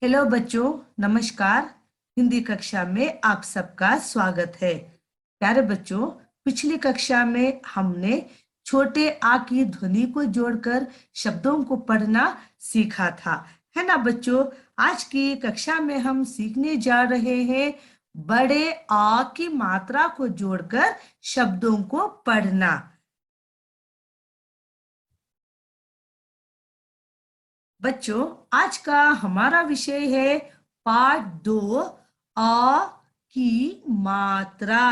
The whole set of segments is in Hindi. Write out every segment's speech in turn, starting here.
हेलो बच्चों, नमस्कार। हिंदी कक्षा में आप सबका स्वागत है। प्यारे बच्चों, पिछली कक्षा में हमने छोटे आ की ध्वनि को जोड़कर शब्दों को पढ़ना सीखा था, है ना बच्चों। आज की कक्षा में हम सीखने जा रहे हैं बड़े आ की मात्रा को जोड़कर शब्दों को पढ़ना। बच्चों, आज का हमारा विषय है पाठ 2, आ की मात्रा।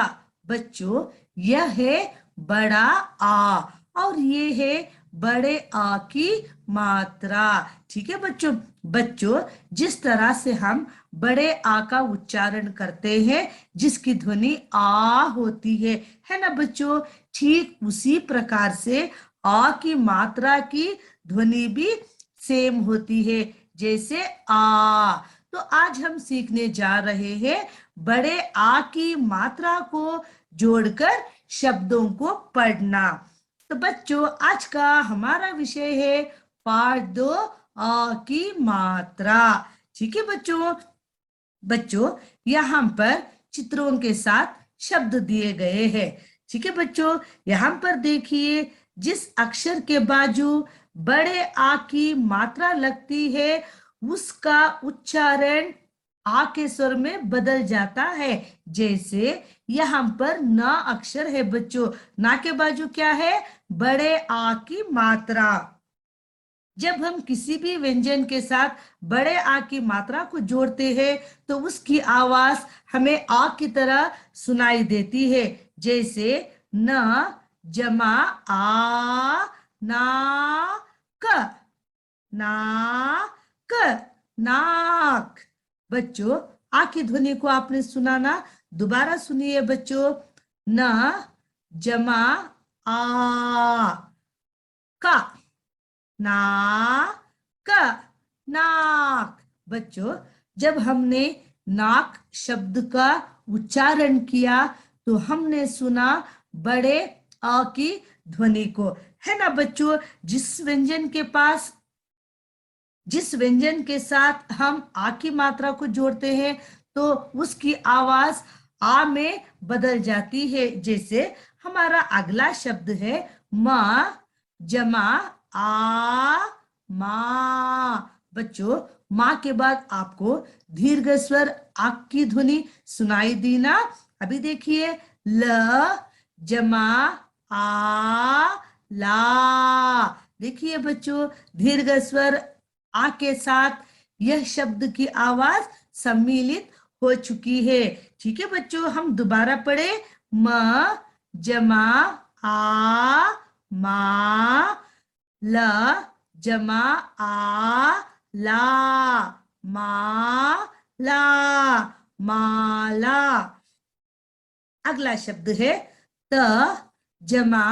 बच्चों, यह है बड़ा आ और ये है बड़े आ की मात्रा। ठीक है बच्चों। बच्चों, जिस तरह से हम बड़े आ का उच्चारण करते हैं, जिसकी ध्वनि आ होती है ना बच्चों, ठीक उसी प्रकार से आ की मात्रा की ध्वनि भी सेम होती है, जैसे आ। तो आज हम सीखने जा रहे हैं बड़े आ की मात्रा को जोड़कर शब्दों को पढ़ना। तो बच्चों, आज का हमारा विषय है पाठ 2, आ की मात्रा। ठीक है बच्चों। बच्चों, यहाँ पर चित्रों के साथ शब्द दिए गए हैं। ठीक है बच्चों, यहाँ पर देखिए, जिस अक्षर के बाजू बड़े आ की मात्रा लगती है, उसका उच्चारण आ के स्वर में बदल जाता है। जैसे यहाँ पर न अक्षर है बच्चों, ना के बाजू क्या है? बड़े आ की मात्रा। जब हम किसी भी व्यंजन के साथ बड़े आ की मात्रा को जोड़ते हैं तो उसकी आवाज हमें आ की तरह सुनाई देती है। जैसे न जमा आ ना क, नाक, नाक। बच्चों, आ की ध्वनि को आपने सुना ना? दोबारा सुनिए बच्चों। न जमा आ का, नाक, नाक। बच्चों, जब हमने नाक शब्द का उच्चारण किया तो हमने सुना बड़े आ की ध्वनि को, है ना बच्चों। जिस व्यंजन के साथ हम आ की मात्रा को जोड़ते हैं तो उसकी आवाज आ में बदल जाती है। जैसे हमारा अगला शब्द है माँ जमा आ माँ। बच्चों, माँ के बाद आपको दीर्घ स्वर आ की ध्वनि सुनाई दी ना? अभी देखिए, ल जमा आ ला। देखिए बच्चों, दीर्घ स्वर आ के साथ यह शब्द की आवाज सम्मिलित हो चुकी है। ठीक है बच्चों, हम दोबारा पढ़े। म जमा आ मा, ल जमा आ ला, मा ला, माला। अगला शब्द है त जमा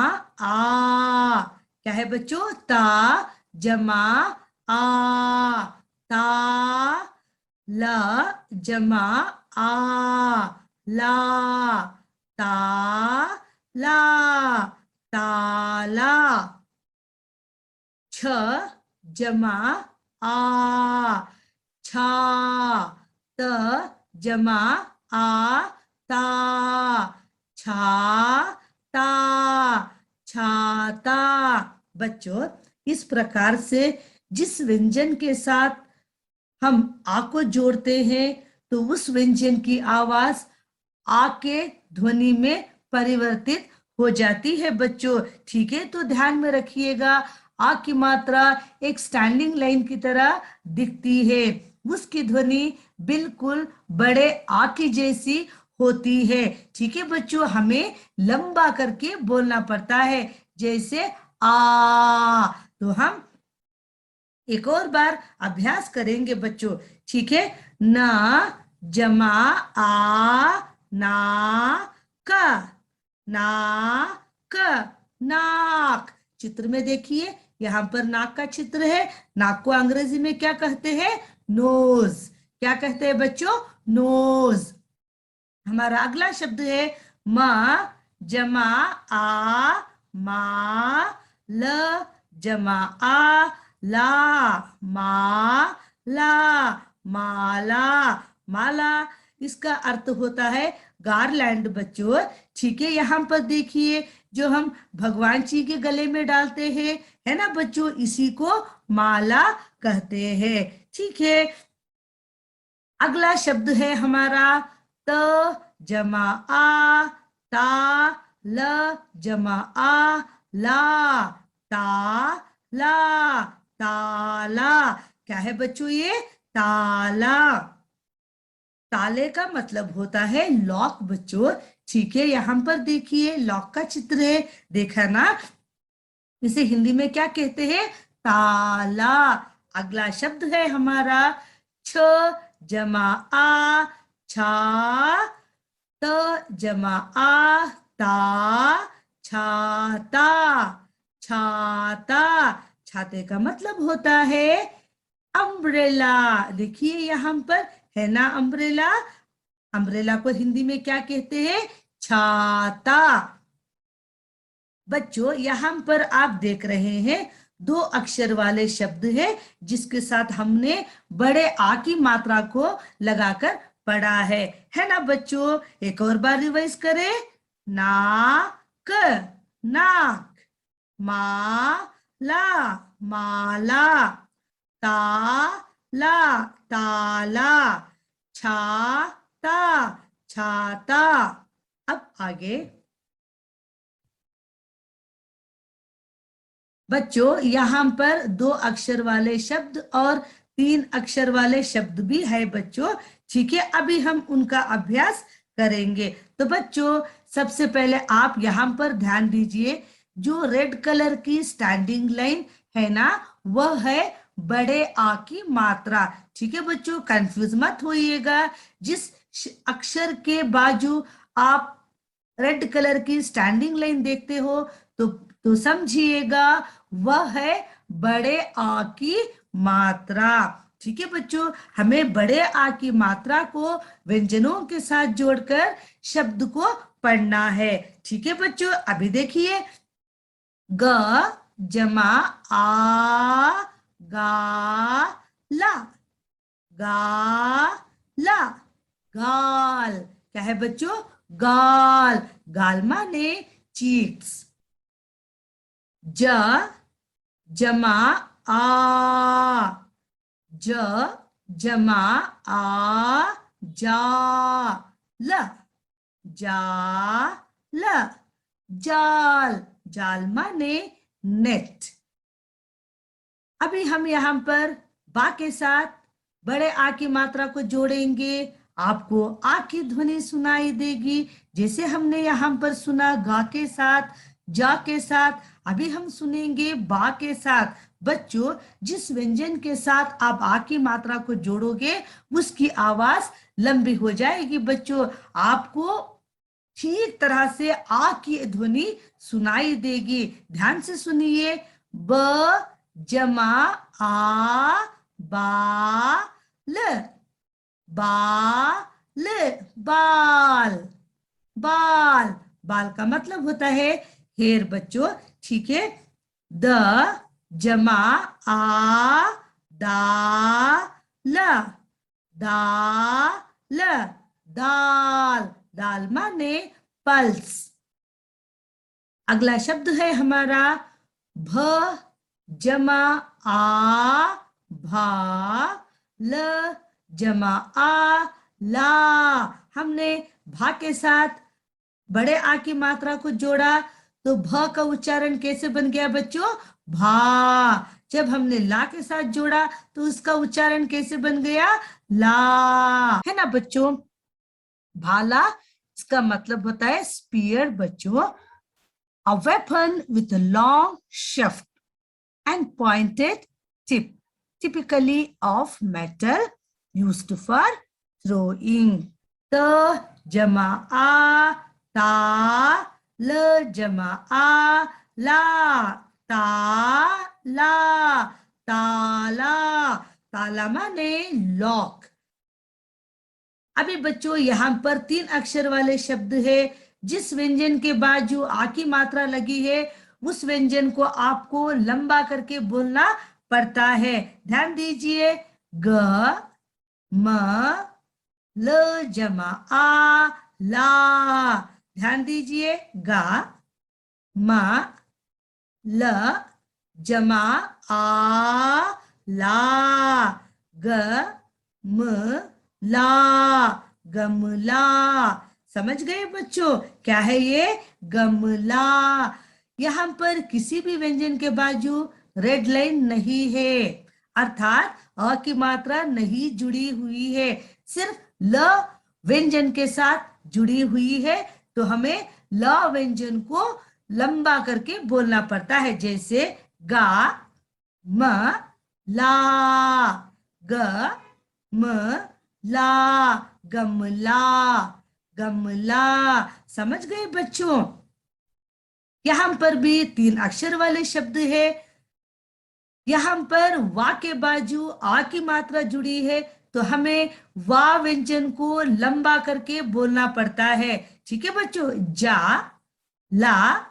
आ। क्या है बच्चों? ता जमा आ, ता। ल जमा आ ला, ता ला, ताला। छ जमा आ, छा। त जमा आ ता, छा ता, छाता। बच्चों, इस प्रकार से जिस व्यंजन के साथ हम आ को जोड़ते हैं तो उस व्यंजन की आवाज आ के ध्वनि में परिवर्तित हो जाती है बच्चों। ठीक है, तो ध्यान में रखिएगा, आ की मात्रा एक स्टैंडिंग लाइन की तरह दिखती है। उसकी ध्वनि बिल्कुल बड़े आ की जैसी होती है। ठीक है बच्चों, हमें लंबा करके बोलना पड़ता है, जैसे आ। तो हम एक और बार अभ्यास करेंगे बच्चों। ठीक है। ना जमा आ ना का, नाक, नाक। चित्र में देखिए, यहाँ पर नाक का चित्र है। नाक को अंग्रेजी में क्या कहते हैं? नोज। क्या कहते हैं बच्चों? नोज। हमारा अगला शब्द है मा जमा आ मा, ल जमा आ ला, मा ला, माला। माला इसका अर्थ होता है गारलैंड बच्चों। ठीक है, यहाँ पर देखिए जो हम भगवान जी के गले में डालते हैं, है ना बच्चों, इसी को माला कहते हैं। ठीक है, अगला शब्द है हमारा त जमा आ, ता ल जमा आ, ला, ता ला, ताला। क्या है बच्चों ये? ताला। ताले का मतलब होता है लॉक बच्चों। ठीक है, यहाँ पर देखिए लॉक का चित्र है, देखा ना? इसे हिंदी में क्या कहते हैं? ताला। अगला शब्द है हमारा छ जमा आ, छा, त जमा आ, ता, छाता। छाता, छाते का मतलब होता है अम्ब्रेला। देखिए यहाँ पर है ना अम्ब्रेला। अम्ब्रेला को हिंदी में क्या कहते हैं? छाता। बच्चों यहाँ पर आप देख रहे हैं दो अक्षर वाले शब्द है, जिसके साथ हमने बड़े आ की मात्रा को लगाकर पढ़ा है ना बच्चों? एक और बार रिवाइज करें। नाक, नाक, माला, माला, ताला, ताला, छाता, छाता। अब आगे बच्चों यहाँ पर दो अक्षर वाले शब्द और तीन अक्षर वाले शब्द भी है बच्चों। ठीक है, अभी हम उनका अभ्यास करेंगे। तो बच्चों सबसे पहले आप यहाँ पर ध्यान दीजिए, जो रेड कलर की स्टैंडिंग लाइन है ना, वह है बड़े आ की मात्रा। ठीक है बच्चों, कंफ्यूज मत होइएगा। जिस अक्षर के बाजू आप रेड कलर की स्टैंडिंग लाइन देखते हो तो समझिएगा वह है बड़े आ की मात्रा। ठीक है बच्चों, हमें बड़े आ की मात्रा को व्यंजनों के साथ जोड़कर शब्द को पढ़ना है। ठीक है बच्चों, अभी देखिए ग जमा आ, गा, ला, गा, ला, गाल। क्या है बच्चों? गाल। गाल माने चीक्स। ज जमा आ, ज जमा आ, जा, ल, जा, ल, जाल। जाल माने नेट। अभी हम यहाँ पर बा के साथ बड़े आ की मात्रा को जोड़ेंगे। आपको आ की ध्वनि सुनाई देगी, जैसे हमने यहाँ पर सुना गा के साथ, जा के साथ। अभी हम सुनेंगे बा के साथ। बच्चों जिस व्यंजन के साथ आप आ की मात्रा को जोड़ोगे उसकी आवाज लंबी हो जाएगी बच्चों। आपको ठीक तरह से आ की ध्वनि सुनाई देगी। ध्यान से सुनिए। ब जमा आ, बाल, बाल, बाल, बाल। बाल का मतलब होता है हेयर बच्चों। ठीक है, द जमा आ, दा, ल, दाल, दाल। दाल माने पल्स। अगला शब्द है हमारा भ जमा आ, भा, ल जमा आ, ला। हमने भा के साथ बड़े आ की मात्रा को जोड़ा तो भ का उच्चारण कैसे बन गया बच्चों? भा। जब हमने ला के साथ जोड़ा तो उसका उच्चारण कैसे बन गया? ला। है ना बच्चों? भाला इसका मतलब होता है स्पीयर बच्चों। A weapon with a long shaft and pointed tip, typically of metal, used for throwing. त जमा आ, ता, ल जमा आ, ला, ता, ला, ताला। ताला माने लॉक। अभी बच्चों यहाँ पर तीन अक्षर वाले शब्द है। जिस व्यंजन के बाद जो आ की मात्रा लगी है उस व्यंजन को आपको लंबा करके बोलना पड़ता है। ध्यान दीजिए। ग म ल जमा आ ला। ध्यान दीजिए, गा मा ल जमा आ ला, ग म ला, गमला। समझ गए बच्चों, क्या है ये? गमला। यहाँ पर किसी भी व्यंजन के बाजू रेड लाइन नहीं है, अर्थात अ की मात्रा नहीं जुड़ी हुई है, सिर्फ ल व्यंजन के साथ जुड़ी हुई है। तो हमें ल व्यंजन को लंबा करके बोलना पड़ता है, जैसे गा म ला, ग म ला, गमला, गमला। समझ गए बच्चों? यहां पर भी 3 अक्षर वाले शब्द है। यहां पर वा के बाजू आ की मात्रा जुड़ी है, तो हमें वा व्यंजन को लंबा करके बोलना पड़ता है। ठीक है बच्चों, जा ला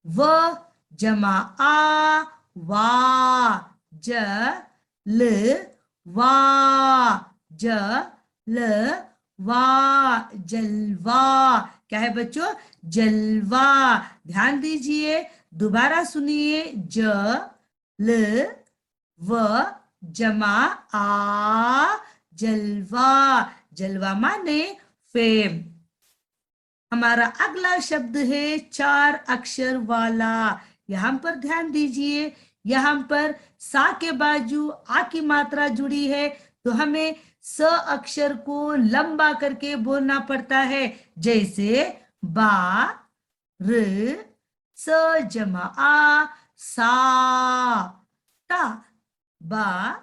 व जमा आ वा, ज ल वा, ज ल वा, जलवा। क्या है बच्चों? जलवा। ध्यान दीजिए, दोबारा सुनिए, ज ल व जमा आ, जलवा। जलवा माने फेम। हमारा अगला शब्द है 4 अक्षर वाला। यहां पर ध्यान दीजिए, यहां पर सा के बाजू आ की मात्रा जुड़ी है, तो हमें स अक्षर को लंबा करके बोलना पड़ता है, जैसे बा र स जमा आ सा, ता बा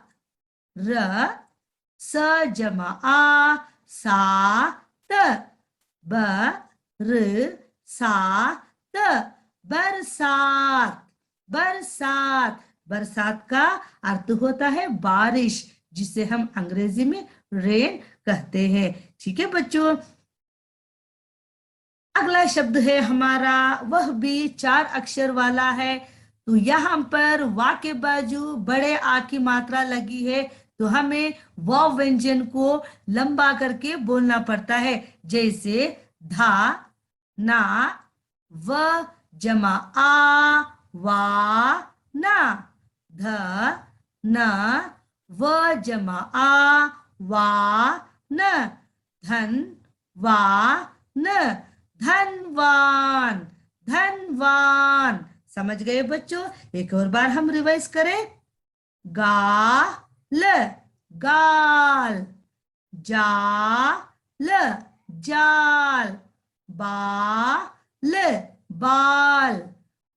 र स जमा आ सा त, ब र सा त, बरसात। बरसात, बरसात का अर्थ होता है बारिश, जिसे हम अंग्रेजी में रेन कहते हैं। ठीक है बच्चों, अगला शब्द है हमारा, वह भी 4 अक्षर वाला है। तो यहाँ पर वा के बाजू बड़े आ की मात्रा लगी है, तो हमें व व्यंजन को लंबा करके बोलना पड़ता है, जैसे धा ना, व जमा आ वा ना, ध न व जमा आ वा न, धन वा न, धनवान। धनवान। समझ गए बच्चों? एक और बार हम रिवाइज करें, गाल गाल, जाल जाल, बाल बाल,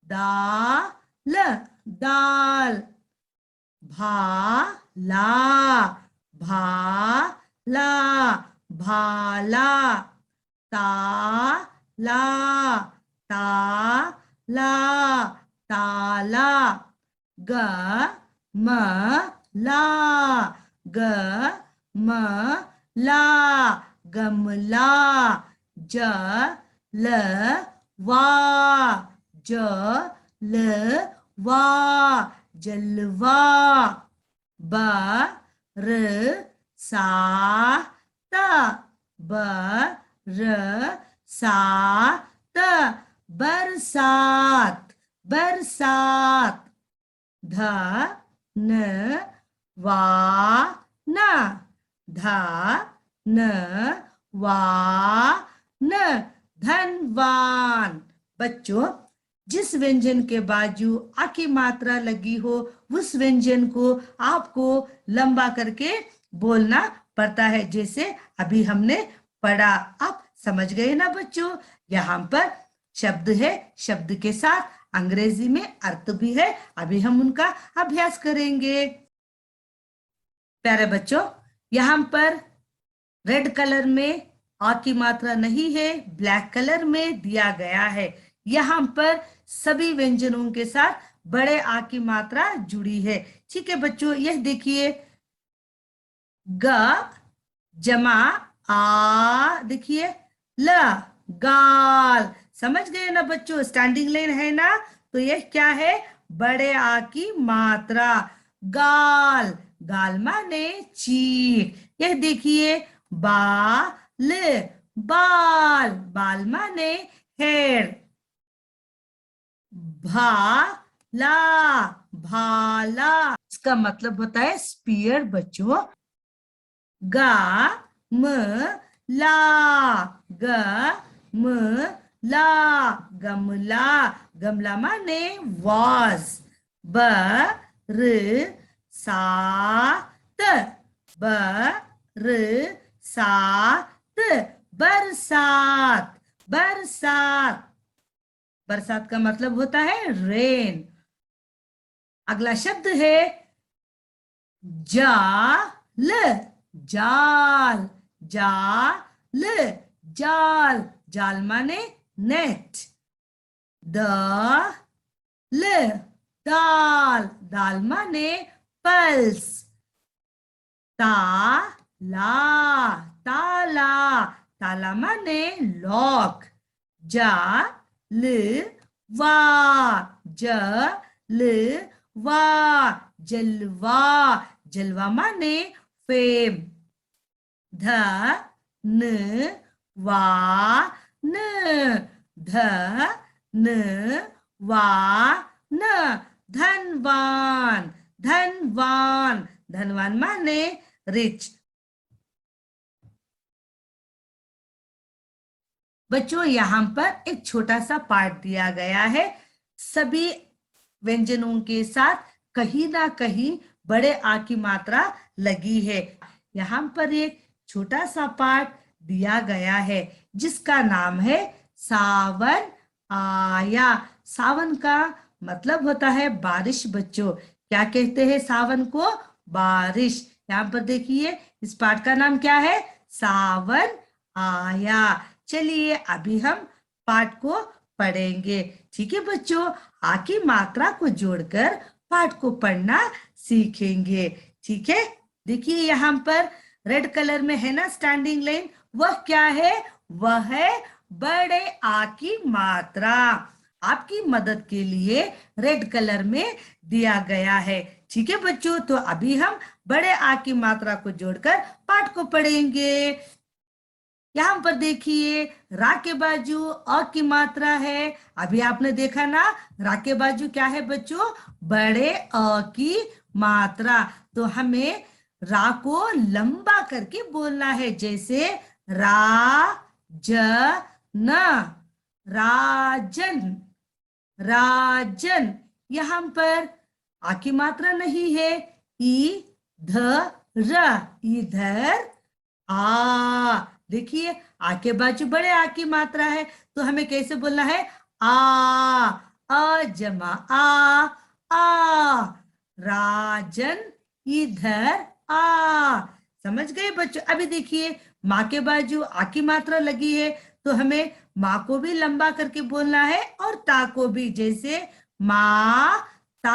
दाल दाल, भाला भाला, भाला, ताला ताला, ताला, गमला गमला, गमला, जलवा जलवा, जलवा, बरसात बरसात, बरसात, बरसात, धनवान धनवान, धनवान। बच्चों, जिस व्यंजन के बाजू आ की मात्रा लगी हो, उस व्यंजन को आपको लंबा करके बोलना पड़ता है, जैसे अभी हमने पढ़ा। आप समझ गए ना बच्चों? यहाँ पर शब्द है, शब्द के साथ अंग्रेजी में अर्थ भी है। अभी हम उनका अभ्यास करेंगे। प्यारे बच्चों, यहाँ पर रेड कलर में आ की मात्रा नहीं है, ब्लैक कलर में दिया गया है। यहाँ पर सभी व्यंजनों के साथ बड़े आ की मात्रा जुड़ी है। ठीक है बच्चों, यह देखिए, ग जमा आ, देखिए, ल गाल। समझ गए ना बच्चों? स्टैंडिंग लाइन है ना? तो यह क्या है? बड़े आ की मात्रा, गाल गाल माने चीर। यह देखिए बाल, बाल, बाल माने हेयर। भाला, भाला, इसका मतलब होता है स्पीयर बच्चों। गा म ला, ग म ला, गमला, गमला माने वाज। ब र सा त, ब र सा त, बरसात, बरसात, बरसात का मतलब होता है रेन। अगला शब्द है जाल, जाल, जाल, जाल, जाल माने नेट। दाल, दाल, दाल माने पल्स। ताला, ताला, ताला माने लॉक। जलवा, जलवा, जलवा, जलवा माने फेम। धन वा न, धन वा न, धनवान, धनवान, धनवान माने रिच। बच्चों यहाँ पर एक छोटा सा पाठ दिया गया है। सभी व्यंजनों के साथ कहीं ना कहीं बड़े आ की मात्रा लगी है। यहाँ पर एक छोटा सा पाठ दिया गया है जिसका नाम है सावन आया। सावन का मतलब होता है बारिश। बच्चों क्या कहते हैं सावन को? बारिश। यहाँ पर देखिए इस पाठ का नाम क्या है? सावन आया। चलिए अभी हम पाठ को पढ़ेंगे। ठीक है बच्चों, आ की मात्रा को जोड़कर पाठ को पढ़ना सीखेंगे। ठीक है, देखिए यहाँ पर रेड कलर में है ना स्टैंडिंग लाइन, वह क्या है? वह है बड़े आ की मात्रा। आपकी मदद के लिए रेड कलर में दिया गया है। ठीक है बच्चों, तो अभी हम बड़े आ की मात्रा को जोड़कर पाठ को पढ़ेंगे। यहाँ पर देखिए रा के बाजू अ की मात्रा है। अभी आपने देखा ना रा के बाजू क्या है बच्चों? बड़े अ की मात्रा। तो हमें रा को लंबा करके बोलना है, जैसे रा ज न, राजन, राजन। यहाँ पर आ की मात्रा नहीं है। ई ध र, इधर आ। देखिए आ के बाजू बड़े आ की मात्रा है, तो हमें कैसे बोलना है? अ जमा आ, राजन इधर आ। समझ गए बच्चों? अभी देखिए माँ के बाजू आ की मात्रा लगी है, तो हमें माँ को भी लंबा करके बोलना है और ता को भी, जैसे माता,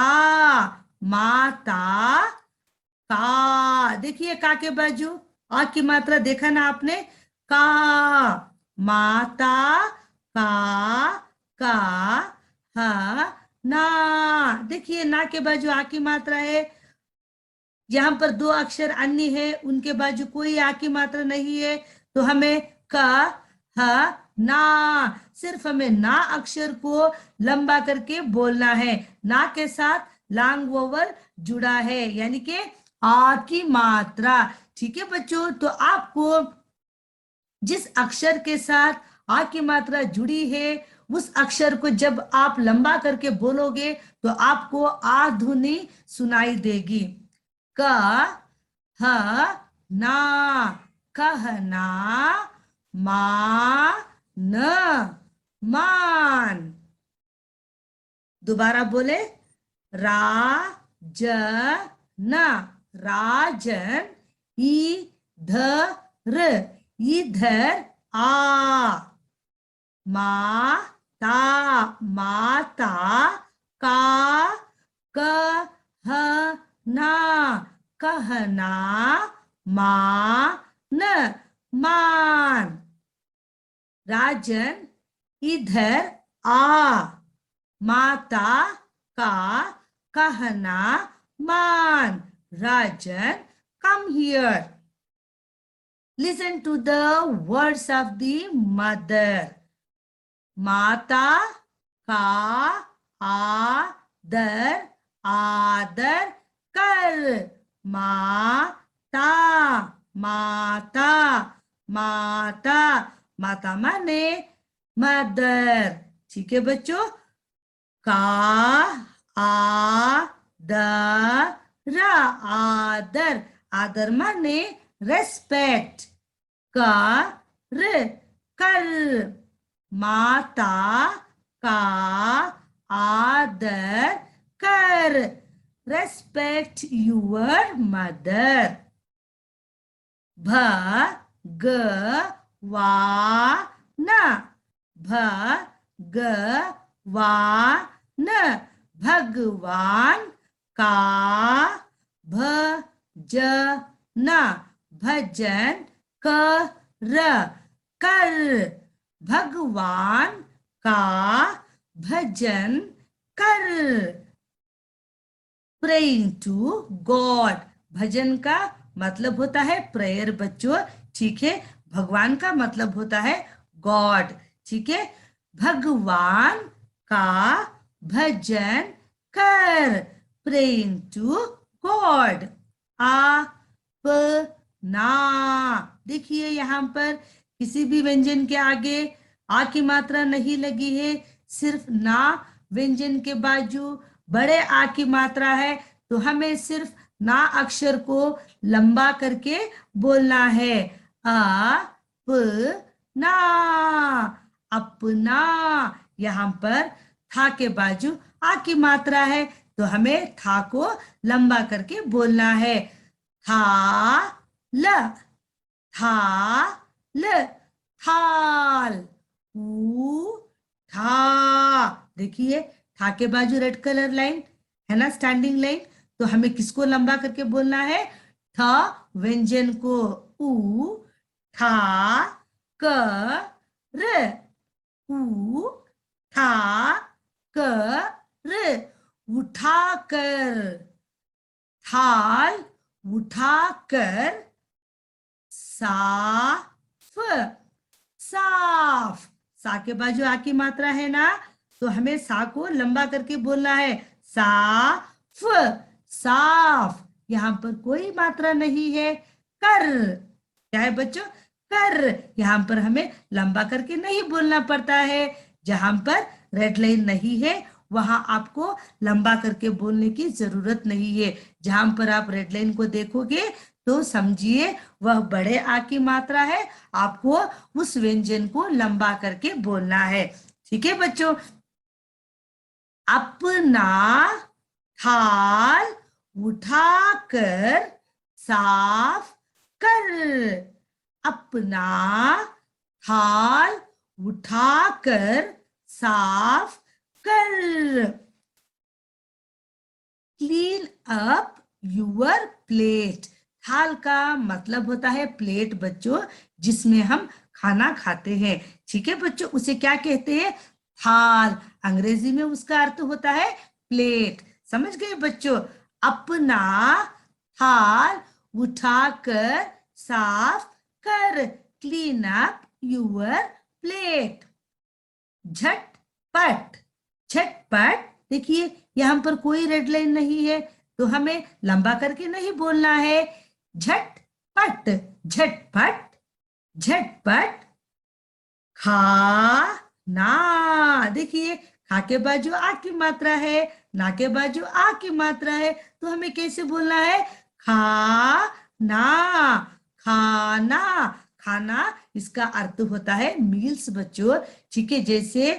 माता, का। देखिए का के बाजू आ की मात्रा देखा ना आपने? का, माता, का, हा, ना। देखिए ना के बाजू आ की मात्रा है। यहाँ पर दो अक्षर अन्य है, उनके बाजू कोई आ की मात्रा नहीं है, तो हमें का, ह, ना, सिर्फ हमें ना अक्षर को लंबा करके बोलना है। ना के साथ लॉन्ग वोवल जुड़ा है, यानी कि आ की मात्रा। ठीक है बच्चों, तो आपको जिस अक्षर के साथ आ की मात्रा जुड़ी है उस अक्षर को जब आप लंबा करके बोलोगे तो आपको आ ध्वनि सुनाई देगी। क, ह, ना, कहना, मा, न, मान। दोबारा बोले, रा ज न, राजन, इधर, इधर आ। माता, माता, का, कहना, कहना, मान, मान। राजन इधर आ, माता का कहना मान। Rajan, come here. Listen to the words of the mother. Mata ka आदर आदर कर. माता माता माता माता माने मदर. ठीक है बच्चों. का आदर आदर आदर माने रेस्पेक्ट. कर कर. माता का आदर कर. Respect your mother. भगवान भगवान भगवान का भजन भजन कर कर. भगवान का भजन कर. Praying to God. भजन का मतलब होता है प्रेयर बच्चों. ठीक है. भगवान का मतलब होता है गॉड. ठीक है. भगवान का भजन कर. Praying to God. अपना. देखिए यहाँ पर किसी भी व्यंजन के आगे आ की मात्रा नहीं लगी है. सिर्फ ना व्यंजन के बाजू बड़े आ की मात्रा है. तो हमें सिर्फ ना अक्षर को लंबा करके बोलना है. अपना अपना. यहाँ पर था के बाजू आ की मात्रा है तो हमें था को लंबा करके बोलना है. थाल थाल थाल. था. देखिए था के बाजू रेड कलर लाइन है ना, स्टैंडिंग लाइन. तो हमें किसको लंबा करके बोलना है? था व्यंजन को. ऊ था कर. ऊ था कर. उठा कर. थाल उठाकर. साफ साफ. सा के बाजू आ की मात्रा है ना, तो हमें सा को लंबा करके बोलना है. साफ साफ. यहाँ पर कोई मात्रा नहीं है. कर. क्या है बच्चों? कर. यहाँ पर हमें लंबा करके नहीं बोलना पड़ता है. जहां पर रेड लाइन नहीं है वहां आपको लंबा करके बोलने की जरूरत नहीं है. जहां पर आप रेड लाइन को देखोगे तो समझिए वह बड़े आ की मात्रा है. आपको उस व्यंजन को लंबा करके बोलना है. ठीक है बच्चों. अपना थाल उठाकर साफ कर. अपना थाल उठाकर साफ कर. Clean up your plate. थाल का मतलब होता है प्लेट बच्चों, जिसमें हम खाना खाते हैं. ठीक है बच्चों. उसे क्या कहते हैं? थाल. अंग्रेजी में उसका अर्थ होता है प्लेट. समझ गए बच्चों? अपना थाल उठाकर साफ कर. Clean up your plate. झटपट. झटपट. देखिए यहाँ पर कोई रेड लाइन नहीं है तो हमें लंबा करके नहीं बोलना है. झटपट झटपट झटपट. खाना. देखिए खा के बाजू आ की मात्रा है, ना के बाजू आ की मात्रा है, तो हमें कैसे बोलना है? खाना. खाना. खाना इसका अर्थ होता है मील्स बच्चों. ठीक है. जैसे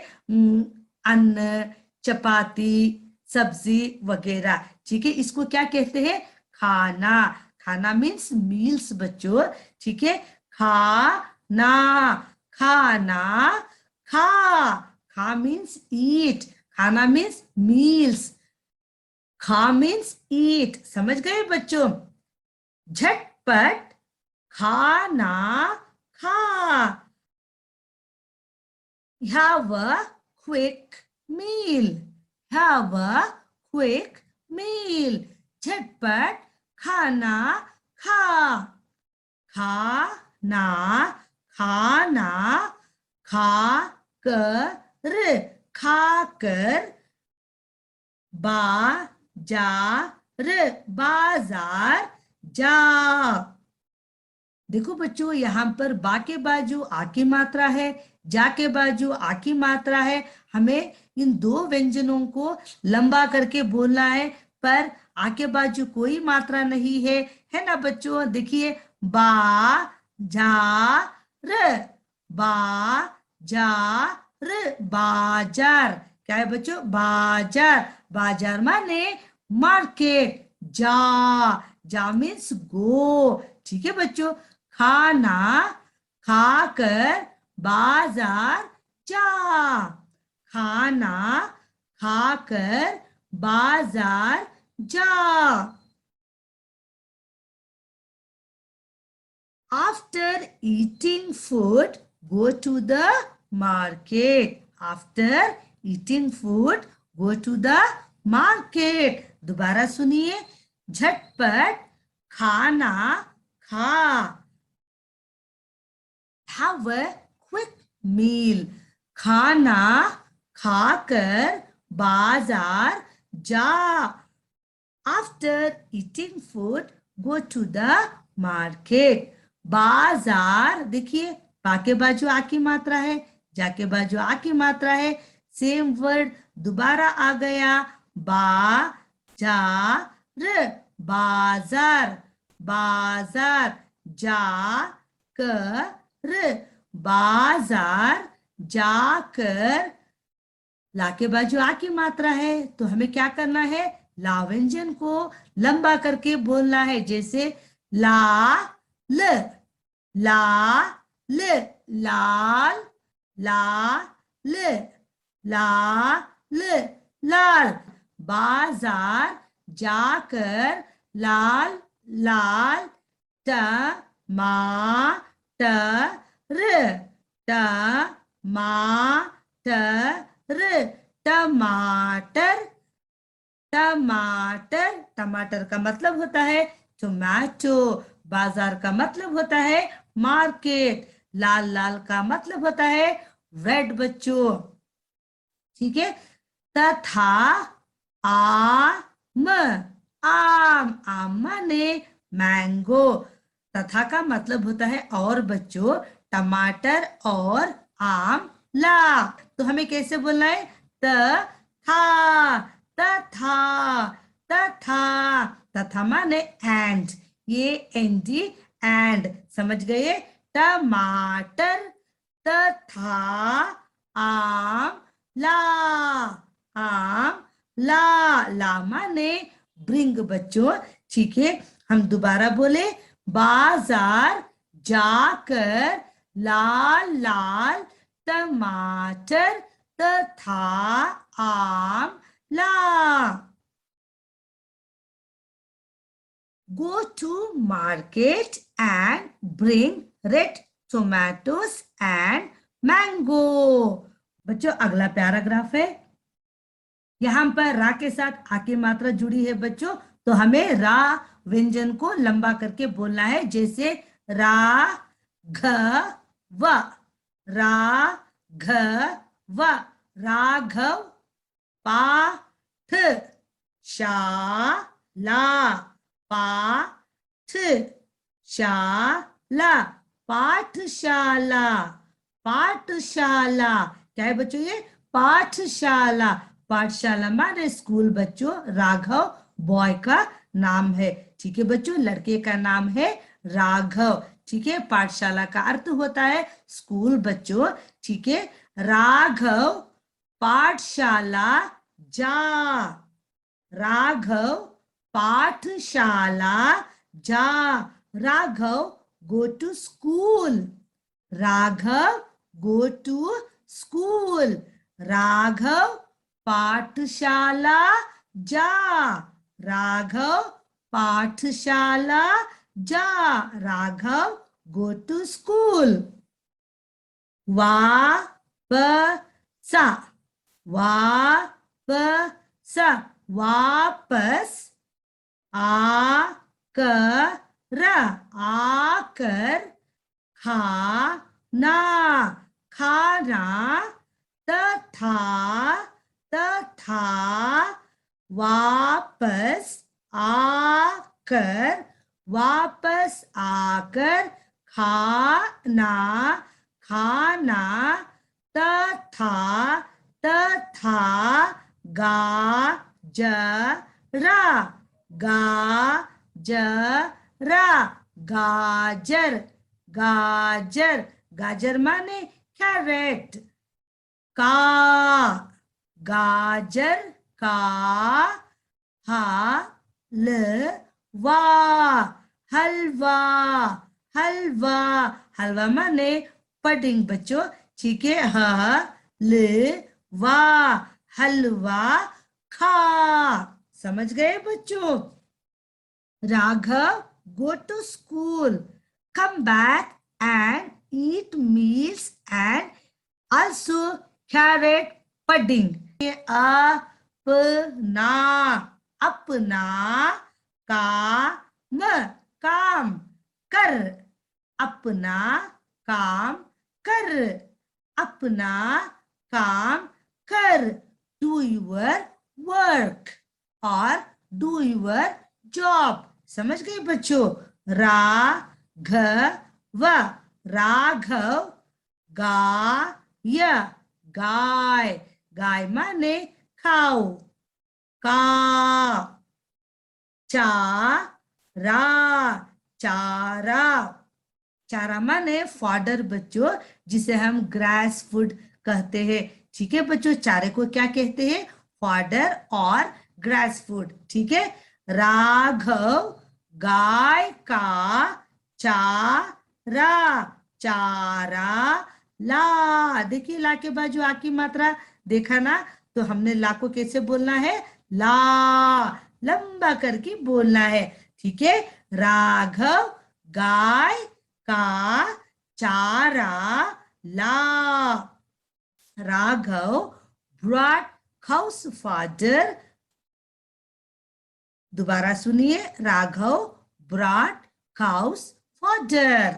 अन्न, चपाती, सब्जी वगैरह. ठीक है. इसको क्या कहते हैं? खाना. खाना मीन्स मील्स बच्चों. ठीक है. खाना. खाना. खा. खा मीन्स ईट. खाना मीन्स मील्स. खा मीन्स ईट. समझ गए बच्चों? झटपट खाना खा. Have a quick meal. Have a quick meal. झटपट खाना खा, खाना खाना, खा कर खाकर, बाजार बाजार जा। देखो बच्चों, यहाँ पर बा के बाजू आ की मात्रा है, जा के बाजू आ की मात्रा है। हमें इन दो व्यंजनों को लंबा करके बोलना है, पर आ के बाजू कोई मात्रा नहीं है ना बच्चों। देखिए, बा जा र, बा जा र, बाजार। क्या है बच्चों? बाजार। बाजार माने मार्केट। जा, जा मीन्स गो। ठीक है बच्चों। खाना खाकर बाजार जा, खाना खाकर बाजार जा। After eating food, go to the market. After eating food, go to the market. दोबारा सुनिए, झटपट खाना खा, have a quick meal. खाना खाकर बाजार जा. After eating food, go to the market. बाजार, देखिए, पा के बाजू आ की मात्रा है, जा के बाजू आ की मात्रा है। सेम वर्ड दोबारा आ गया, बा जा र, बाजार। बाजार, जा कर, बाजार जाकर। ला के बाजू आ की मात्रा है, तो हमें क्या करना है? ला व्यंजन को लंबा करके बोलना है। जैसे ला ल, ला ल, लाल, ला ल, ला ल, लाल। बाजार जाकर लाल लाल टमाटर, टमाटर, टमाटर। टमाटर, टमाटर का मतलब होता है टोमेटो। बाजार का मतलब होता है मार्केट। लाल लाल का मतलब होता है रेड बच्चों। ठीक है। तथा आम, आम, आम माने मैंगो। तथा का मतलब होता है और बच्चों, टमाटर और आम ला। तो हमें कैसे बोलना है? त था, तथा, तथा। तथा माने एंड, ये एंडी एंड, समझ गए? टमाटर तथा आम ला, आम ला। ला माने ब्रिंग बच्चों। ठीक है, हम दोबारा बोले, बाजार जाकर लाल लाल टमाटर तथा आम ला। Go to market and bring red tomatoes and mango. बच्चों, अगला पैराग्राफ है। यहाँ पर रा के साथ आ की मात्रा जुड़ी है बच्चों, तो हमें रा व्यंजन को लंबा करके बोलना है। जैसे रा घ व, रा घ व, राघव। पाठ शाला, पाठ शाला, पाठशाला, पाठशाला। क्या है बच्चों? ये पाठशाला। पाठशाला माने स्कूल बच्चों। राघव बॉय का नाम है। ठीक है बच्चों, लड़के का नाम है राघव। ठीक है, पाठशाला का अर्थ होता है स्कूल बच्चों। ठीक है, राघव पाठशाला जा, राघव पाठशाला जा। Raghav go to school, Raghav go to school. Raghav पाठशाला जा, राघव पाठशाला जा। Raghav go to school. वापसा, वापसा, वापस आकर, कर, आकर, खाना, खाना, तथा, तथा, वापस आकर, वापस आकर, खाना, खाना, तथा, तथा, गाजरा, गाजरा, गाजर, गाजर, गाजर माने कैरेट, का, गाजर का, हलवा, हलवा, हलवा, हलवा माने पडिंग बच्चों, ठीक है, हलवा, हलवा, खा, समझ गए बच्चों। Raghav, go to school, come back and eat meals and also carrot pudding. अपना, अपना, काम, काम, कर, अपना काम कर, अपना काम कर, do your work or do your job, समझ गए बच्चों। राघव, राघव, गाय, गाय, गाय माने खाओ, का, चारा, चारा, चारा माने फॉडर बच्चों, जिसे हम ग्रास फूड कहते हैं, ठीक है बच्चों। चारे को क्या कहते हैं? फॉडर और ग्रास फूड, ठीक है। राघव गाय का चारा, चारा ला, देखिए ला के बाजू आ की मात्रा देखा ना, तो हमने ला को कैसे बोलना है? ला, लंबा करके बोलना है, ठीक है। राघव गाय का चारा ला, राघव brought cows fodder, दोबारा सुनिए, राघव brought cows fodder।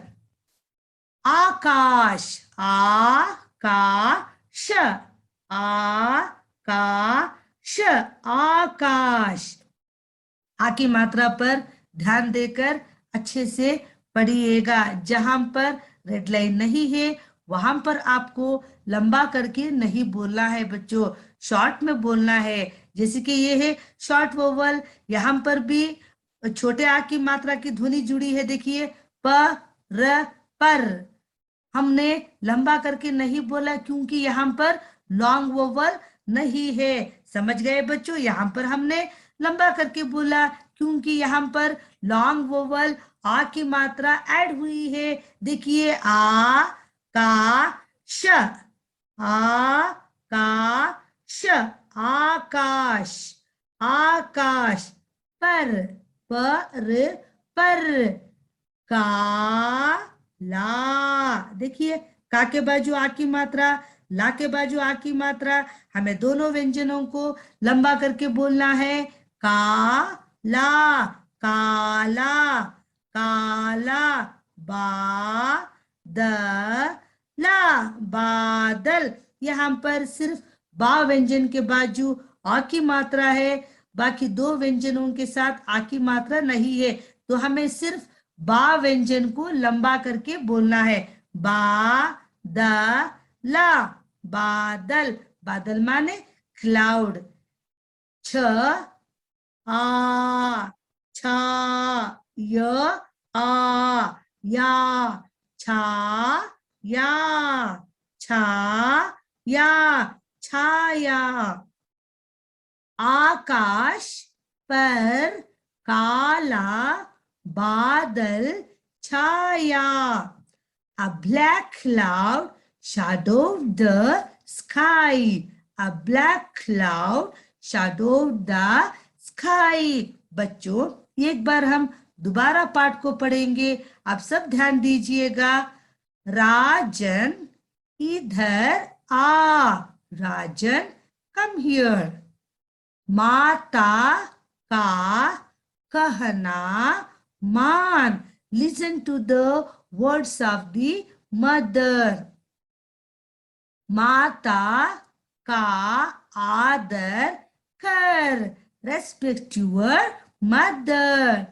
आकाश, आकाश, आकाश, आकाश, आ की मात्रा पर ध्यान देकर अच्छे से पढ़िएगा। जहां पर रेड लाइन नहीं है वहां पर आपको लंबा करके नहीं बोलना है बच्चों, शॉर्ट में बोलना है। जैसे कि ये है शॉर्ट वोवल, यहाँ पर भी छोटे आ की मात्रा की ध्वनि जुड़ी है, देखिए प, र, पर। हमने लंबा करके नहीं बोला क्योंकि यहाँ पर लॉन्ग वोवल नहीं है, समझ गए बच्चों। यहाँ पर हमने लंबा करके बोला क्योंकि यहाँ पर लॉन्ग वोवल आ की मात्रा ऐड हुई है। देखिए आ का श, आ का श, आकाश, आकाश, पर, पर, का, ला, देखिए का के बाजू आ की मात्रा, ला के बाजू आ की मात्रा, हमें दोनों व्यंजनों को लंबा करके बोलना है। का, ला, काला, काला, बा, द, ला, बादल। यहाँ पर सिर्फ बा व्यंजन के बाजू आ की मात्रा है, बाकी दो व्यंजनों के साथ आ की मात्रा नहीं है, तो हमें सिर्फ बा व्यंजन को लंबा करके बोलना है। बा, द, ला, बादल, बादल माने क्लाउड। छ, आ, छा, य, आ, या, छा, या, छा, या, छाया। आकाश पर काला बादल छाया। A black cloud shadowed the sky. A black cloud shadowed the sky. बच्चों एक बार हम दोबारा पाठ को पढ़ेंगे, आप सब ध्यान दीजिएगा। राजन इधर आ, राजन कम हियर। माता का कहना मान. Listen to the words of the mother. माता का आदर कर. Respect your mother.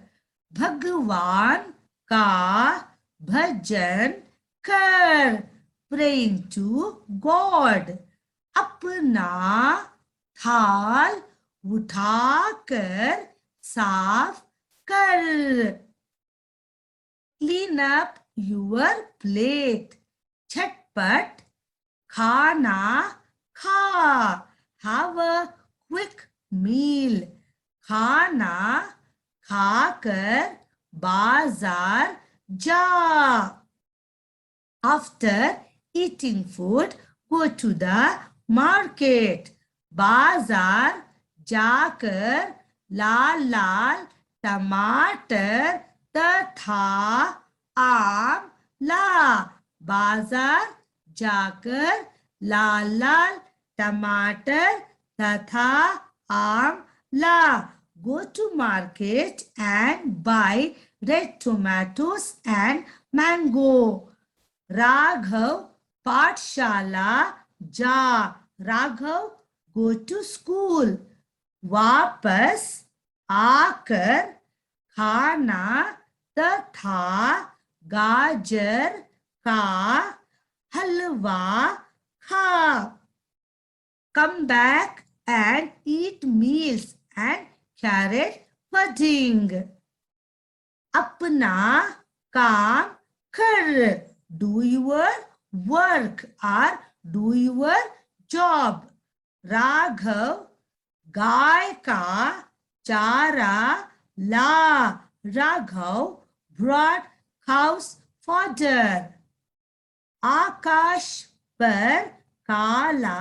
भगवान का भजन कर. Praying to God. अपना थाल उठाकर साफ कर. Clean up your plate. झटपट खाना खा. Have a quick meal. खाना खाकर बाजार जा. After eating food, go to the market. बाजार जाकर लाल लाल टमाटर तथा आम ला. बाजार जाकर लाल लाल टमाटर तथा आम ला. Go to market and buy red tomatoes and mango. Raghav पाठशाला जा. Raghav go to school. वापस आकर खाना तथा गाजर का हलवा खा. Come back and eat meals and carrot pudding. अपना काम कर. Do your work or do your job. Raghav गाय का चारा ला. Raghav brought cows fodder. आकाश पर काला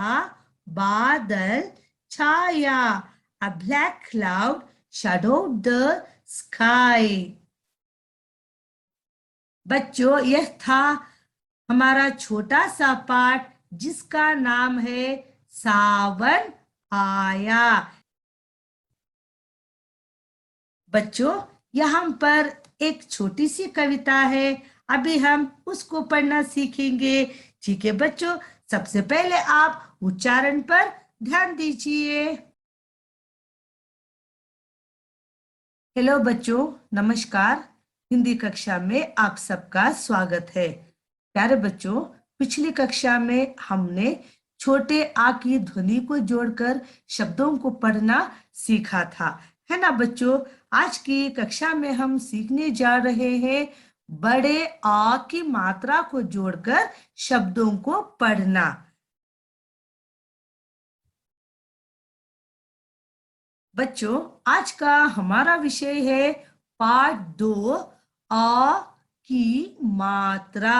बादल छाया. A black cloud shadowed the sky. बच्चों, यह था हमारा छोटा सा पाठ जिसका नाम है सावन आया. बच्चों, यहाँ पर एक छोटी सी कविता है. अभी हम उसको पढ़ना सीखेंगे. ठीक है बच्चों, सबसे पहले आप उच्चारण पर ध्यान दीजिए. हेलो बच्चों, नमस्कार. हिंदी कक्षा में आप सबका स्वागत है. प्यारे बच्चों, पिछली कक्षा में हमने छोटे आ की ध्वनि को जोड़कर शब्दों को पढ़ना सीखा था, है ना बच्चों. आज की कक्षा में हम सीखने जा रहे हैं बड़े आ की मात्रा को जोड़कर शब्दों को पढ़ना. बच्चों, आज का हमारा विषय है पाठ 2 आ की मात्रा.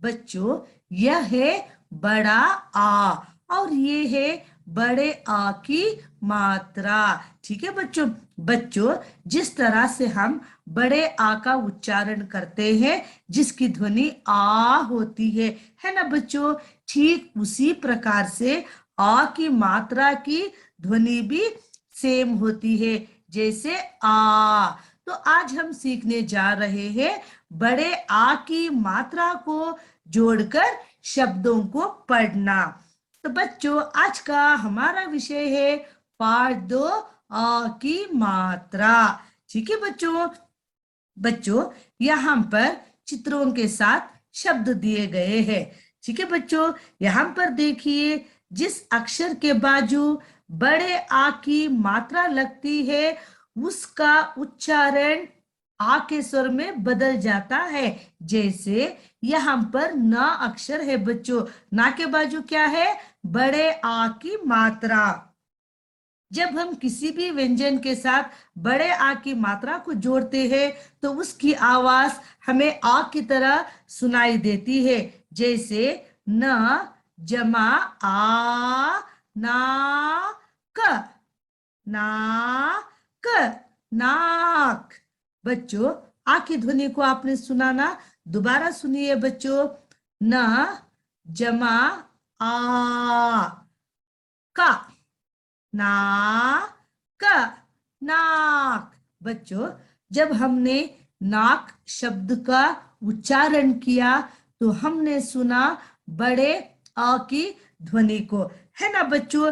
बच्चों, यह है बड़ा आ और ये है बड़े आ की मात्रा. ठीक है बच्चों. बच्चों, जिस तरह से हम बड़े आ का उच्चारण करते हैं, जिसकी ध्वनि आ होती है ना बच्चों, ठीक उसी प्रकार से आ की मात्रा की ध्वनि भी सेम होती है, जैसे आ. तो आज हम सीखने जा रहे हैं बड़े आ की मात्रा को जोड़कर शब्दों को पढ़ना. तो बच्चों, आज का हमारा विषय है पाठ 2 आ की मात्रा. ठीक है बच्चों. बच्चों, यहाँ पर चित्रों के साथ शब्द दिए गए हैं. ठीक है बच्चों, यहाँ पर देखिए, जिस अक्षर के बाजू बड़े आ की मात्रा लगती है उसका उच्चारण आ के स्वर में बदल जाता है. जैसे यहाँ पर न अक्षर है बच्चों, ना के बाजू क्या है, बड़े आ की मात्रा. जब हम किसी भी व्यंजन के साथ बड़े आ की मात्रा को जोड़ते हैं तो उसकी आवाज हमें आ की तरह सुनाई देती है. जैसे न जमा आ ना क. नाक, नाक. बच्चों, आ की ध्वनि को आपने सुना ना. दोबारा सुनिए बच्चों. न जमा आ का. नाक, नाक. बच्चों, जब हमने नाक शब्द का उच्चारण किया तो हमने सुना बड़े अ की ध्वनि को, है ना बच्चों।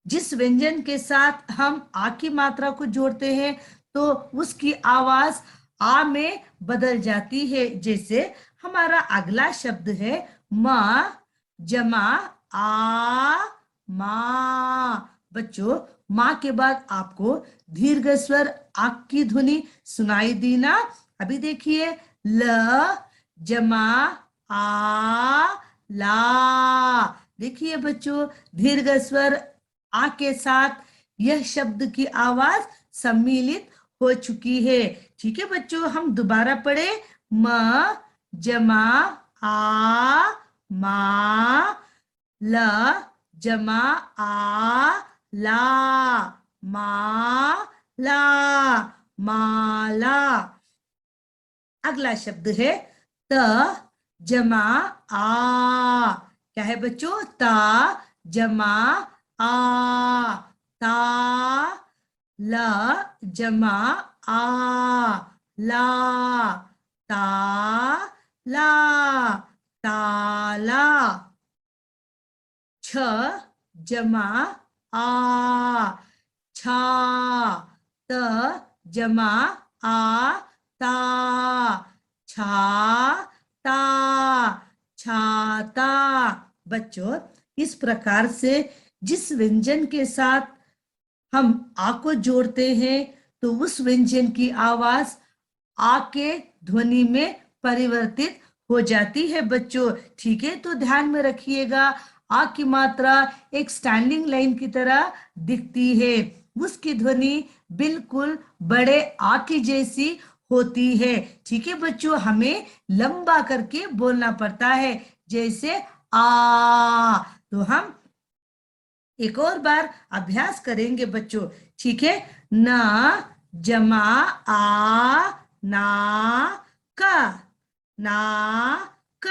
जिस व्यंजन के साथ हम आ की मात्रा को जोड़ते हैं तो उसकी आवाज आ में बदल जाती है। जैसे हमारा अगला शब्द है माँ जमा आ माँ। बच्चों, माँ के बाद आपको दीर्घ स्वर आ की ध्वनि सुनाई दी ना। अभी देखिए ल जमा आ ला। देखिए बच्चों, दीर्घ स्वर आ के साथ यह शब्द की आवाज सम्मिलित हो चुकी है। ठीक है बच्चों, हम दोबारा पढ़े म जमा आ मा, ल जमा आ ला मा ला माला। अगला शब्द है त जमा आ। क्या है बच्चों? ता जमा आ ता। ल जमा आ ला ता ला ताला। छ जमा आ छा। त जमा आ ता छा ता छाता। बच्चों, इस प्रकार से जिस व्यंजन के साथ हम आ को जोड़ते हैं तो उस व्यंजन की आवाज आ के ध्वनि में परिवर्तित हो जाती है बच्चों। ठीक है, तो ध्यान में रखिएगा, आ की मात्रा एक स्टैंडिंग लाइन की तरह दिखती है। उसकी ध्वनि बिल्कुल बड़े आ की जैसी होती है। ठीक है बच्चों, हमें लंबा करके बोलना पड़ता है, जैसे आ। तो हम एक और बार अभ्यास करेंगे बच्चों। ठीक है, ना जमा आ ना का ना क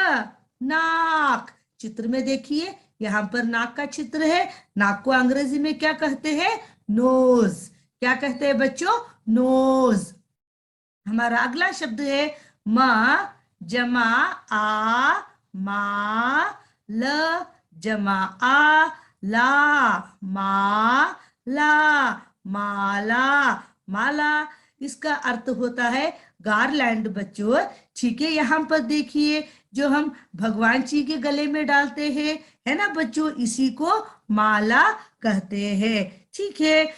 नाक। चित्र में देखिए, यहाँ पर नाक का चित्र है। नाक को अंग्रेजी में क्या कहते हैं? नोज। क्या कहते हैं बच्चों? नोज। हमारा अगला शब्द है म जमा आ मा, ल जमा आ ला मा ला माला माला। इसका अर्थ होता है गारलैंड बच्चों। ठीक है, यहाँ पर देखिए, जो हम भगवान जी के गले में डालते हैं, है ना बच्चों, इसी को माला कहते हैं। ठीक है,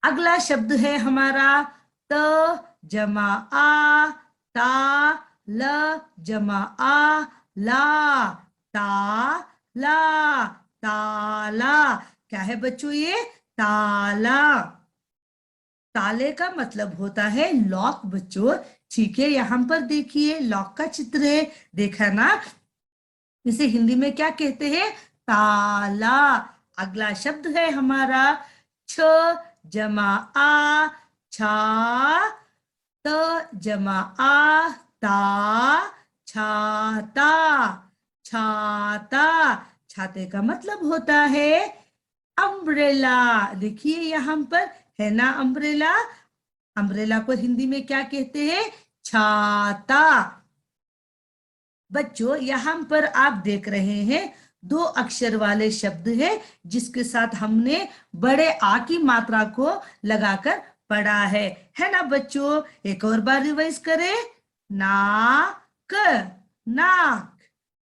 अगला शब्द है हमारा त जमा आ ता, ल जमा आ ला ता ला ताला। क्या है बच्चों? ये ताला। ताले का मतलब होता है लॉक बच्चों। ठीक है, यहाँ पर देखिए लॉक का चित्र है, देखा ना। इसे हिंदी में क्या कहते हैं? ताला। अगला शब्द है हमारा छ जमा आ छा, त जमा आ ता छाता छाता। छाते का मतलब होता है अम्ब्रेला। देखिए यहाँ पर है ना अम्ब्रेला। अम्ब्रेला को हिंदी में क्या कहते हैं? छाता। बच्चों, यहाँ पर आप देख रहे हैं दो अक्षर वाले शब्द है, जिसके साथ हमने बड़े आ की मात्रा को लगाकर पढ़ा है ना बच्चों। एक और बार रिवाइज करें। नाक नाक,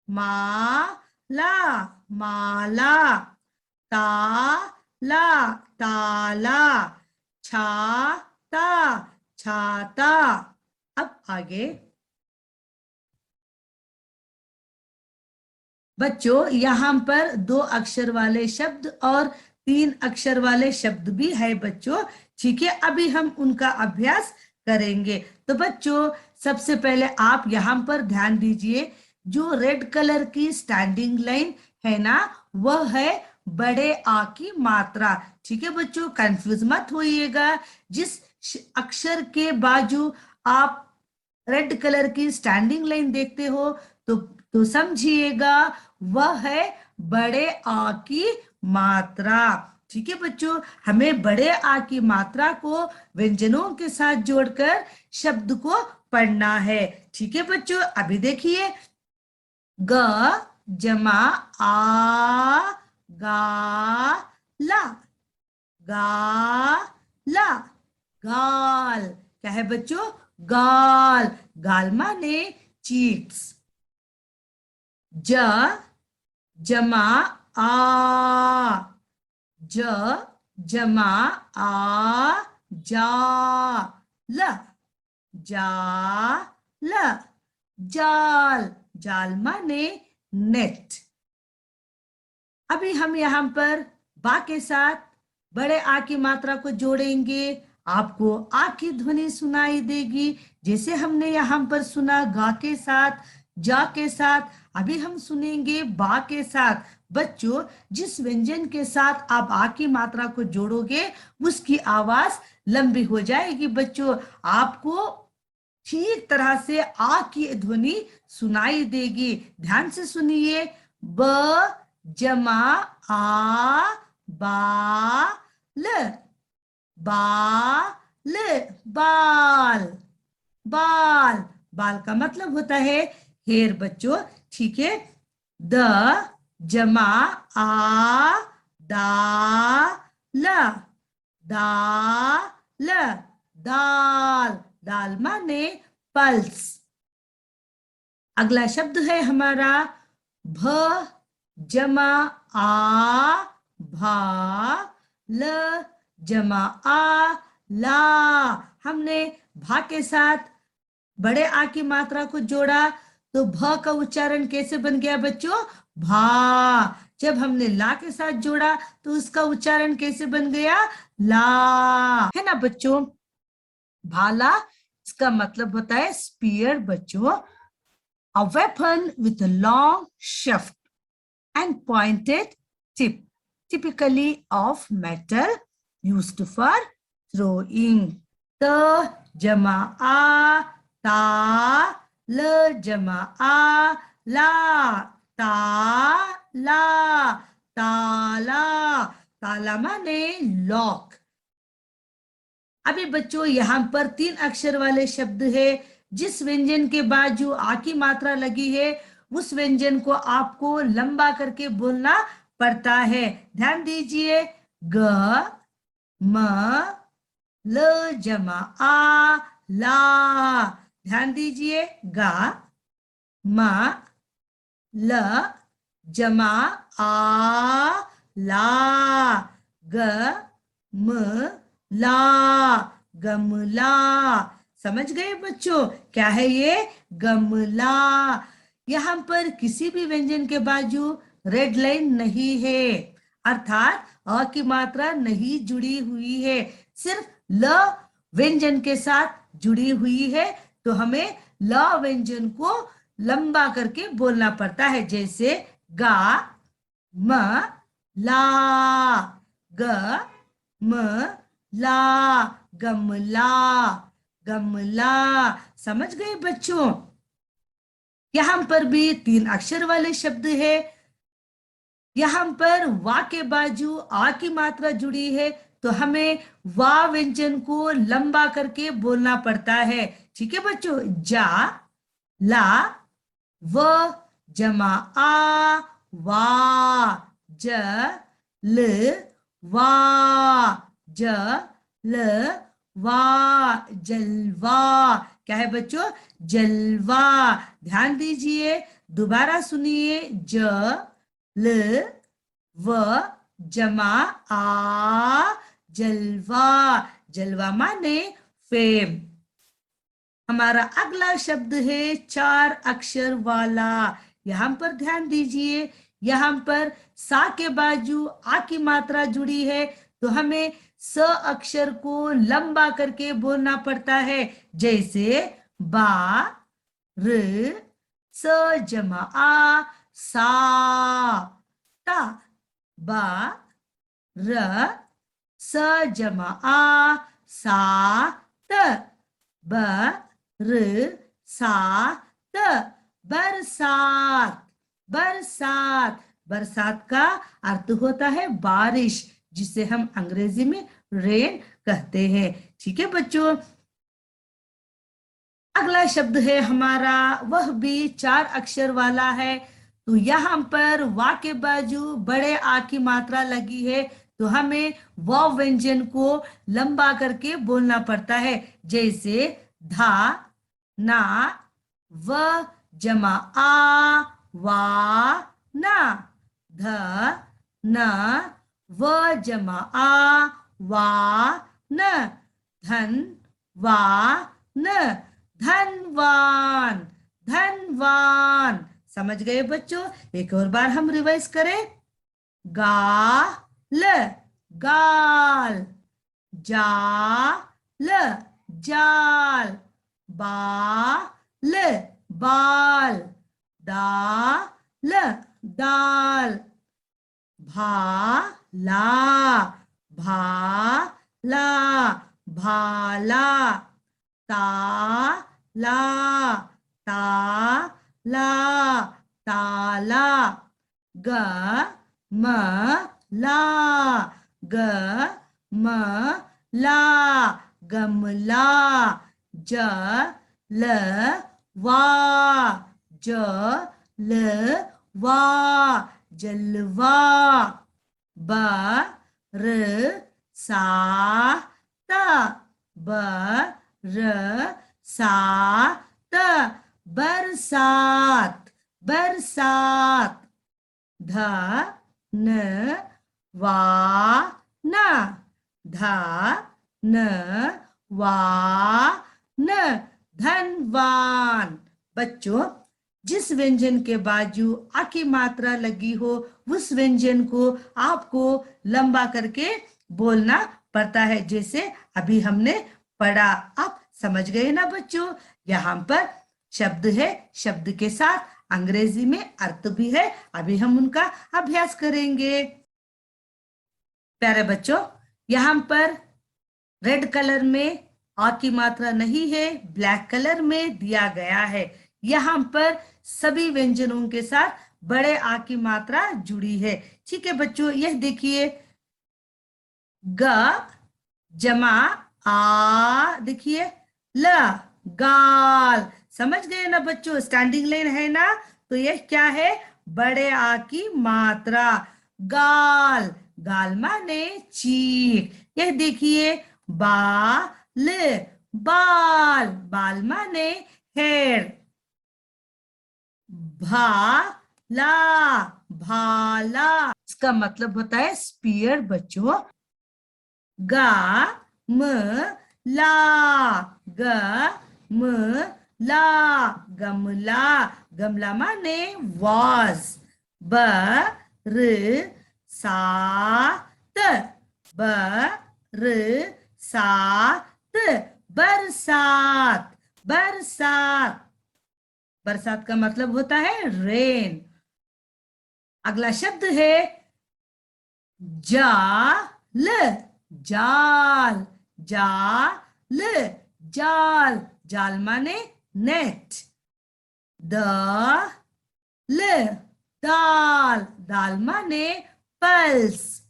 माला माला, ताला ताला, छाता छाता। अब आगे बच्चों, यहाँ पर दो अक्षर वाले शब्द और तीन अक्षर वाले शब्द भी है बच्चों। ठीक है, अभी हम उनका अभ्यास करेंगे। तो बच्चों, सबसे पहले आप यहाँ पर ध्यान दीजिए, जो रेड कलर की स्टैंडिंग लाइन है ना, वह है बड़े आ की मात्रा। ठीक है बच्चों, कंफ्यूज मत होइएगा। जिस अक्षर के बाजू आप रेड कलर की स्टैंडिंग लाइन देखते हो तो समझिएगा वह है बड़े आ की मात्रा। ठीक है बच्चों, हमें बड़े आ की मात्रा को व्यंजनों के साथ जोड़कर शब्द को पढ़ना है। ठीक है बच्चों, अभी देखिए, ग जमा आ गा ला, गा ला, गाल। क्या है बच्चों? गाल। गाल माने चीक्स। ज जमा आ, ज जमा आ जा ल, जा ल, जाल। जाल माने नेट। अभी हम यहाँ पर बा के साथ बड़े आ की मात्रा को जोड़ेंगे। आपको आ की ध्वनि सुनाई देगी, जैसे हमने यहाँ पर सुना गा के साथ, जा के साथ। अभी हम सुनेंगे बा के साथ। बच्चों, जिस व्यंजन के साथ आप आ की मात्रा को जोड़ोगे उसकी आवाज लंबी हो जाएगी। बच्चों, आपको ठीक तरह से आ की ध्वनि सुनाई देगी। ध्यान से सुनिए, ब जमा आ बा ल, बाल। बाल, बाल। बाल का मतलब होता है हेयर बच्चों। ठीक है, द जमा आ दा ल, दाल। दाल, दाल माने पल्स। अगला शब्द है हमारा भ जमा आ भा ल जमा आ ला। हमने भा के साथ बड़े आ की मात्रा को जोड़ा तो भ का उच्चारण कैसे बन गया बच्चों? भा। जब हमने ला के साथ जोड़ा तो उसका उच्चारण कैसे बन गया? ला। है ना बच्चों? भाला, इसका मतलब होता है स्पीयर बच्चों। A weapon with a long shaft and pointed tip, typically of metal, used for throwing. त जमा आ ता ल जमा आ ला, ताला। ताला, ताला माने लॉक। अभी बच्चों यहाँ पर 3 अक्षर वाले शब्द है। जिस व्यंजन के बाद जो आ की मात्रा लगी है उस व्यंजन को आपको लंबा करके बोलना पड़ता है। ध्यान दीजिए, ग म ल जमा आ ला। ध्यान दीजिए, गा म ल जमा आ ला, ग म ला, गमला। समझ गए बच्चों? क्या है ये? गमला। यहाँ पर किसी भी व्यंजन के बाजू रेड लाइन नहीं है, अर्थात अ की मात्रा नहीं जुड़ी हुई है, सिर्फ ल व्यंजन के साथ जुड़ी हुई है। तो हमें ल व्यंजन को लंबा करके बोलना पड़ता है, जैसे गा म ला, ग म ला, गमला, गमला। समझ गए बच्चों? यहां पर भी 3 अक्षर वाले शब्द है। यहां पर वा के बाजू आ की मात्रा जुड़ी है तो हमें वा व्यंजन को लंबा करके बोलना पड़ता है। ठीक है बच्चों? जा ला व जमा आ वा, ज ल वा, ज ल वा, जलवा। क्या है बच्चों? जलवा। ध्यान दीजिए, दोबारा सुनिए, ज ल व जमा आ जलवा। जलवा माने फेम। हमारा अगला शब्द है 4 अक्षर वाला। यहां पर ध्यान दीजिए, यहां पर सा के बाजू आ की मात्रा जुड़ी है तो हमें स अक्षर को लंबा करके बोलना पड़ता है, जैसे बा र स जमा आ सा, ता बा र स जमा आ सा त, ब र सा त, बरसात। बरसात, बरसात का अर्थ होता है बारिश। जिसे हम अंग्रेजी में रेन कहते हैं। ठीक है बच्चों, अगला शब्द है हमारा, वह भी 4 अक्षर वाला है। तो यहाँ पर वा के बाजू बड़े आ की मात्रा लगी है, तो हमें व व्यंजन को लंबा करके बोलना पड़ता है। जैसे धा, ना, व जमा आ, वा ना, ध न, व जमा आ, वा न, धन वा न, धनवान, धनवान। समझ गए बच्चों? एक और बार हम रिवाइज करें। गाल, गाल, जाल, जाल, बाल, बाल, दाल, दाल, भाला, भाला, भाला, ताला, ताला, ताला, गमला, गमला, गमला, जलवा, जलवा, जलवा, बरसात, बरसात, बरसात, बरसात, धनवान, धनवान, धनवान। बच्चों, जिस व्यंजन के बाजू आ की मात्रा लगी हो उस व्यंजन को आपको लंबा करके बोलना पड़ता है, जैसे अभी हमने पढ़ा। आप समझ गए ना बच्चों? यहाँ पर शब्द है, शब्द के साथ अंग्रेजी में अर्थ भी है। अभी हम उनका अभ्यास करेंगे। प्यारे बच्चों, यहाँ पर रेड कलर में आ की मात्रा नहीं है, ब्लैक कलर में दिया गया है। यहाँ पर सभी व्यंजनों के साथ बड़े आ की मात्रा जुड़ी है। ठीक है बच्चों, यह देखिए, ग जमा आ, देखिए, ल, गाल। समझ गए ना बच्चों? स्टैंडिंग लाइन है ना? तो यह क्या है? बड़े आ की मात्रा। गाल, गाल माने चीख। यह देखिए, बाल, बाल, बाल माने हेयर। भाला, भाला, इसका मतलब होता है स्पीयर बच्चों। गा म ला, ग म ला, गमला, गमला माने वाज। ब र सा त, ब र सा त, बरसात, बरसात। बरसात का मतलब होता है रेन। अगला शब्द है जाल, जाल, जाल, जाल, जाल माने नेट। दाल, दाल, दाल माने पल्स।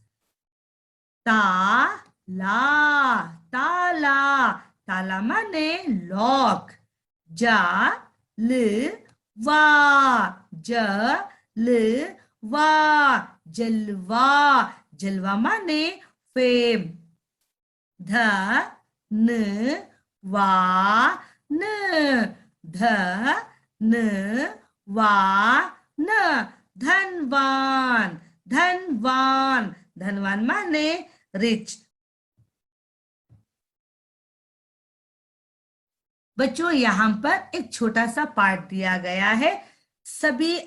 ताला, ताला, ताला माने लॉक। जलवा, जलवा, जलवा, जलवा माने फेम। धनवान, धनवान, धनवान, धनवान, धनवान माने रिच। बच्चों, यहाँ पर एक छोटा सा पार्ट दिया गया है। सभी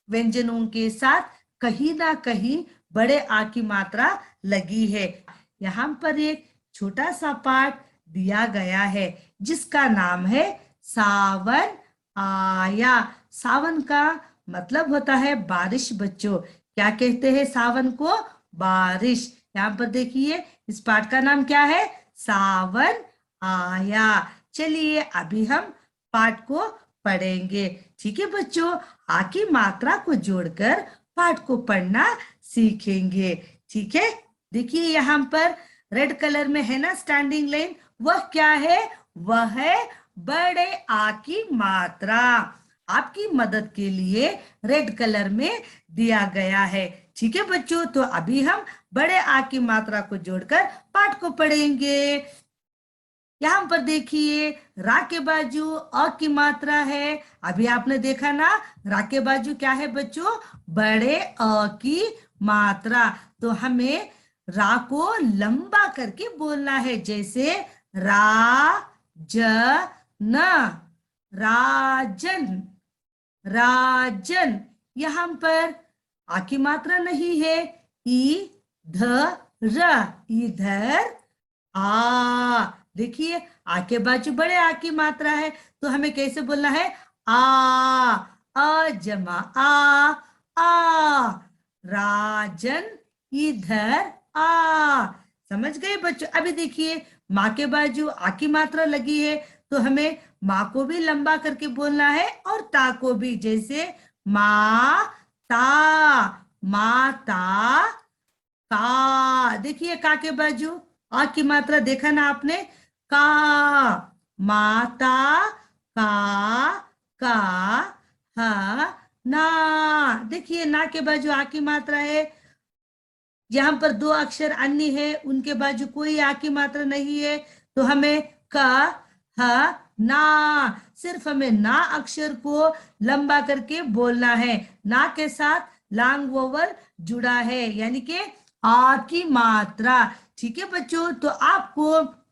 व्यंजनों के साथ कहीं ना कहीं बड़े आ की मात्रा लगी है। यहाँ पर एक छोटा सा पार्ट दिया गया है जिसका नाम है सावन आया। सावन का मतलब होता है बारिश। बच्चों, क्या कहते हैं सावन को? बारिश। यहाँ पर देखिए, इस पाठ का नाम क्या है? सावन आया। चलिए अभी हम पाठ को पढ़ेंगे। ठीक है बच्चों, आ की मात्रा को जोड़कर पाठ को पढ़ना सीखेंगे। ठीक है, देखिए यहाँ पर रेड कलर में है ना स्टैंडिंग लाइन, वह क्या है? वह है बड़े आ की मात्रा। आपकी मदद के लिए रेड कलर में दिया गया है। ठीक है बच्चों, तो अभी हम बड़े आ की मात्रा को जोड़कर पाठ को पढ़ेंगे। यहाँ पर देखिए रा के बाजू अ की मात्रा है। अभी आपने देखा ना, रा के बाजू क्या है बच्चों? बड़े अ की मात्रा। तो हमें रा को लंबा करके बोलना है, जैसे रा ज न, राजन, राजन। यहाँ पर आ की मात्रा नहीं है, ई ध र, इधर आ। देखिए आ के बाजू बड़े आ की मात्रा है, तो हमें कैसे बोलना है? अ जमा आ, राजन इधर आ। समझ गए बच्चों? अभी देखिए माँ के बाजू आ की मात्रा लगी है, तो हमें माँ को भी लंबा करके बोलना है और ता को भी, जैसे माँ ता, माता का। देखिए का के बाजू आ की मात्रा देखा ना आपने? का, माता का हा ना। देखिए ना के बाजू आ की मात्रा है, यहाँ पर दो अक्षर अन्य है, उनके बाजू कोई आ की मात्रा नहीं है, तो हमें का ह ना, सिर्फ हमें ना अक्षर को लंबा करके बोलना है। ना के साथ लांग वोवल जुड़ा है, यानी कि आ की मात्रा। ठीक है बच्चों, तो आपको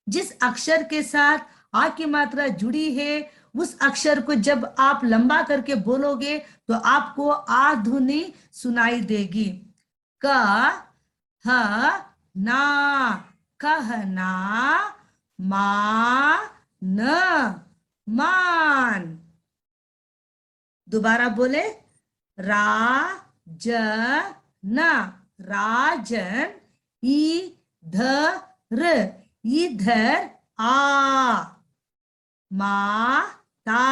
जिस अक्षर के साथ आ की मात्रा जुड़ी है, उस अक्षर को जब आप लंबा करके बोलोगे तो आपको आ ध्वनि सुनाई देगी। क ह ना, कहना, मा न, मान। दोबारा बोले, रा ज न, राजन, इधर, इधर आ। माता,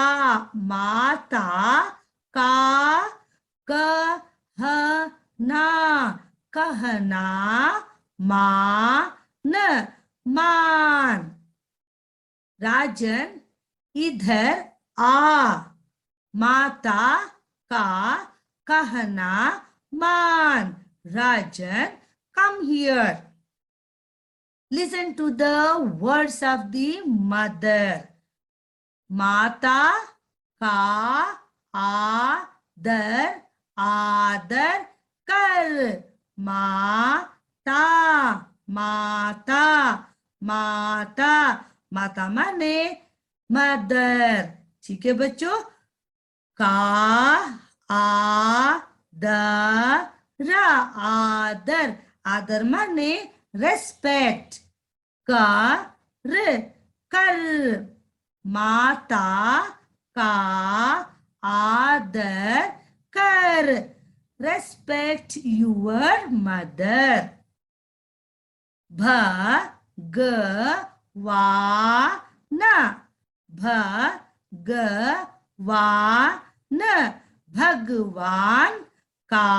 माता का, कहना, कहना, मान, मान। राजन इधर आ, माता का कहना मान। राजन, come here. Listen to the words of the mother. माता का आदर, आदर कर। माता, माता, माता, माता माने मदर। ठीक है बच्चों, का आदर, आदर, आदर माने रेस्पेक्ट। कर, कर, माता का आदर कर, रेस्पेक्ट योर मदर। भ ग वा न, भ ग वा न, भगवान का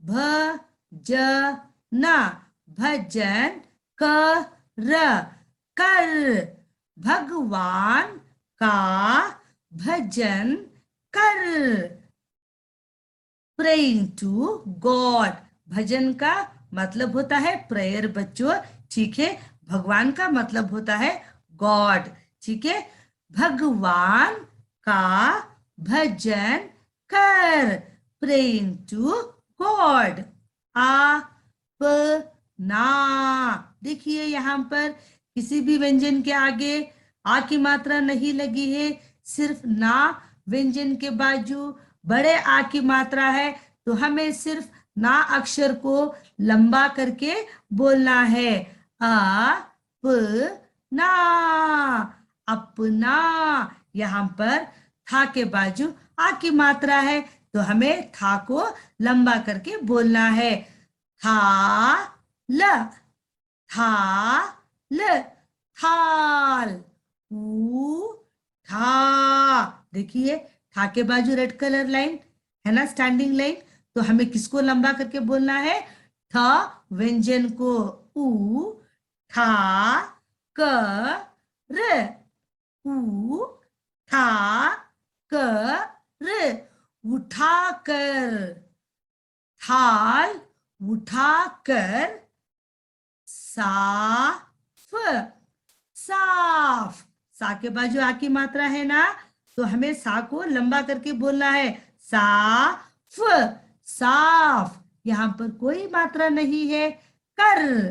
भजन, भजन कर, कर, भगवान का भजन कर। प्रेइंग टू गॉड, भजन का मतलब होता है प्रेयर बच्चों। ठीक है, भगवान का मतलब होता है गॉड। ठीक है, भगवान का भजन कर, प्रेइंग टू गॉड। आप ना, देखिए यहाँ पर किसी भी व्यंजन के आगे आ की मात्रा नहीं लगी है, सिर्फ ना व्यंजन के बाजू बड़े आ की मात्रा है, तो हमें सिर्फ ना अक्षर को लंबा करके बोलना है। आ प ना, अपना। यहाँ पर था के बाजू आ की मात्रा है, तो हमें था को लंबा करके बोलना है। था ल, था ल, थाल। ऊ था, देखिए था के बाजू रेड कलर लाइन है ना, स्टैंडिंग लाइन, तो हमें किसको लंबा करके बोलना है? थ व्यंजन को उ, ठा, क, र, उ, ठा, क, र, उठाकर, थाल, उठाकर, साफ, साफ। सा के बाद जो आ की मात्रा है ना, तो हमें सा को लंबा करके बोलना है, साफ, साफ। यहाँ पर कोई मात्रा नहीं है। कर,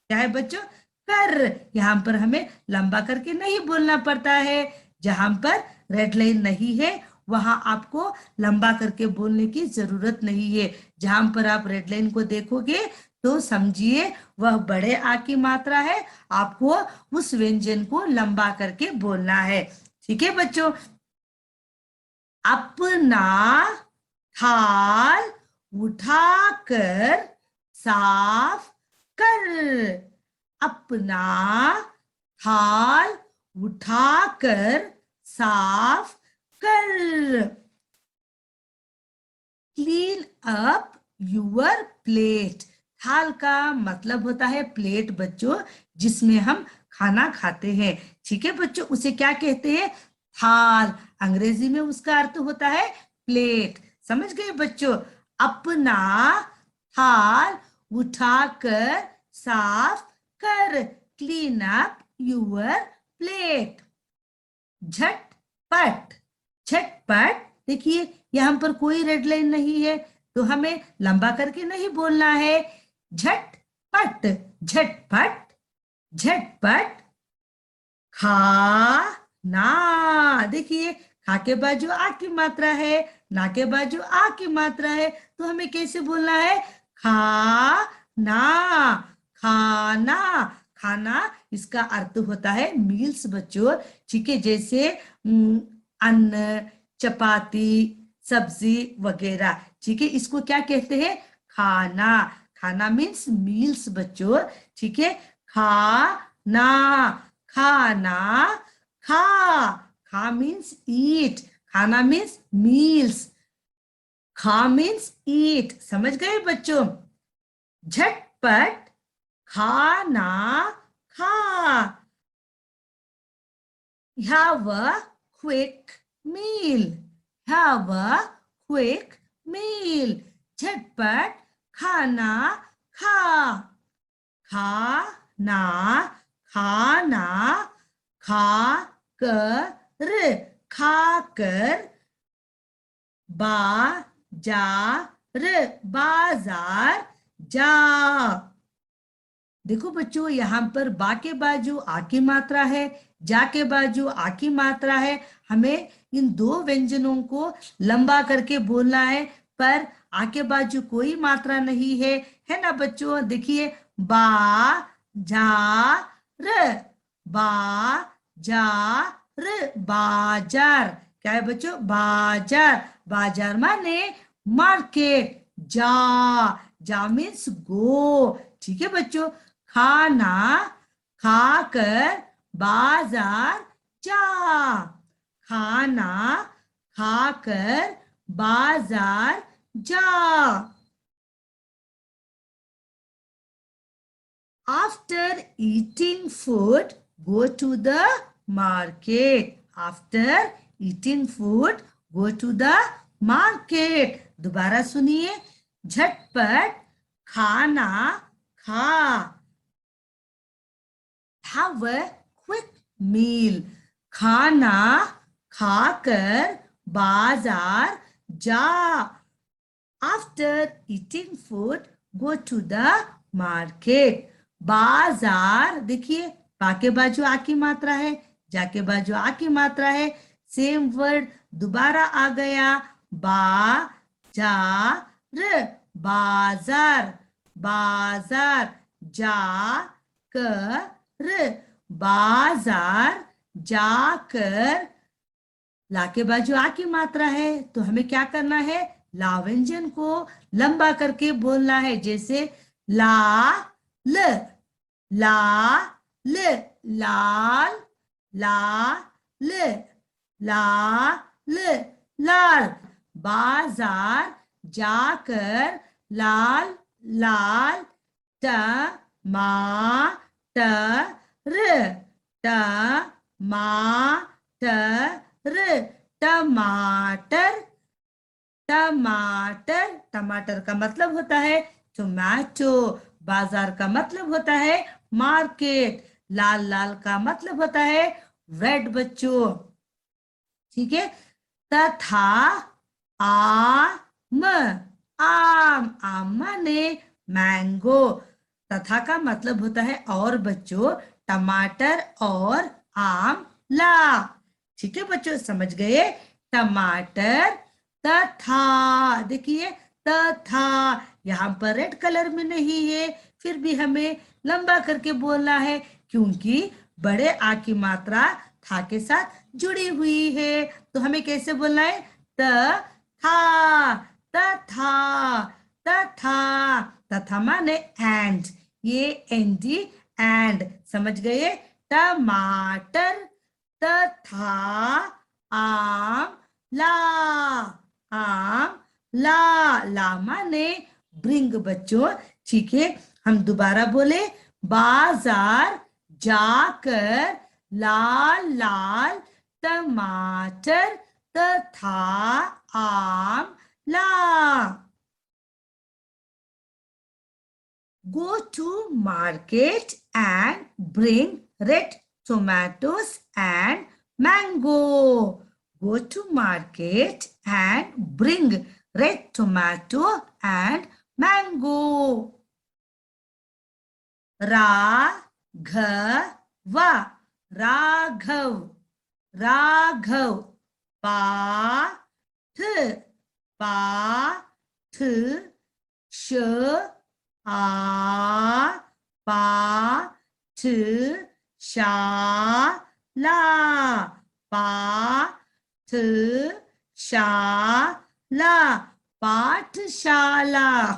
क्या है बच्चों, कर। यहाँ पर हमें लंबा करके नहीं बोलना पड़ता है। जहां पर रेड लाइन नहीं है वहां आपको लंबा करके बोलने की जरूरत नहीं है। जहां पर आप रेड लाइन को देखोगे तो समझिए वह बड़े आ की मात्रा है, आपको उस व्यंजन को लंबा करके बोलना है। ठीक है बच्चों। अपना थाल उठाकर साफ कर, अपना थाल उठाकर साफ कर। Clean up your plate. थाल का मतलब होता है प्लेट बच्चों, जिसमें हम खाना खाते हैं। ठीक है बच्चों, उसे क्या कहते हैं, थाल। अंग्रेजी में उसका अर्थ होता है प्लेट। समझ गए बच्चों। अपना थाल उठाकर साफ कर, क्लीन अप यूर प्लेट। झटपट, झटपट। देखिए यहाँ पर कोई रेड लाइन नहीं है, तो हमें लंबा करके नहीं बोलना है। झटपट, झटपट, झटपट। खाना, देखिए खा के बाजू आ की मात्रा है, ना के बाजू आ की मात्रा है, तो हमें कैसे बोलना है, खाना, खाना। खाना इसका अर्थ होता है मील्स बच्चों। ठीक है, जैसे अन्न, चपाती, सब्जी वगैरह। ठीक है, इसको क्या कहते हैं, खाना। खाना मीन्स मील्स बच्चों। ठीक है, खाना, खाना, खा, खा मीन्स ईट, खाना मीन्स मील्स, खा मीन्स ईट। समझ गए बच्चों। झटपट खाना खा, have a quick meal, have a quick meal। झटपट खाना खा, खाना, खाना, खा कर, खाकर, बाजार, बाजार जा। देखो बच्चों, यहाँ पर बा के बाजू आ की मात्रा है, जा के बाजू आ की मात्रा है। हमें इन दो व्यंजनों को लंबा करके बोलना है, पर आ के बाजू कोई मात्रा नहीं है ना बच्चों। देखिए, बा जा र, बा जा र, बाजार। क्या है बच्चों, बाजार। बाजार माने मार्केट। जा, जा मीन्स गो। ठीक है बच्चों। खाना खाकर बाजार जा, खाना खाकर बाजार जा। After eating food, go to the market. After eating food, go to the market। दोबारा सुनिए, झटपट खाना खा, have a quick meal। खाना खाकर बाजार जा। After eating food, go to the market। बाजार, देखिए बा के बाजू आ की मात्रा है, जा के बाजू आ की मात्रा है। सेम वर्ड दोबारा आ गया, बा जा र, बाजार, बाजार, जा कर, बाजार जाकर। ला के बाजू आ की मात्रा है, तो हमें क्या करना है, ला व्यंजन को लंबा करके बोलना है। जैसे ला ल, ला ल, लाल, ला ल, ला ल, लाल। बाजार जाकर लाल लाल, टमाटर, टमाटर, टमाटर, टमाटर। टमाटर का मतलब होता है टोमेटो। बाजार का मतलब होता है मार्केट। लाल लाल का मतलब होता है रेड बच्चों। ठीक है। तथा आम, आम, आम माने मैंगो। तथा का मतलब होता है और बच्चों, टमाटर और आम ला। ठीक है बच्चों, समझ गए। टमाटर तथा, देखिए तथा यहाँ पर रेड कलर में नहीं है, फिर भी हमें लंबा करके बोलना है क्योंकि बड़े आ की मात्रा था के साथ जुड़ी हुई है। तो हमें कैसे बोलना है? त था, तथा, तथा। तथा माने एंड, ये एंडी एंड, समझ गए। टमाटर तथा आम ला, आम ला, ला माने ब्रिंग बच्चों। ठीक है, हम दोबारा बोले, बाजार जाकर लाल लाल टमाटर तथा आम ला। Go to market and bring red tomatoes and mango. Go to market and bring red tomato and mango. Raghav, Raghav, Raghav. पाठ, पाठ। श आ पाठ शाला, पाठ शाला, पाठशाला।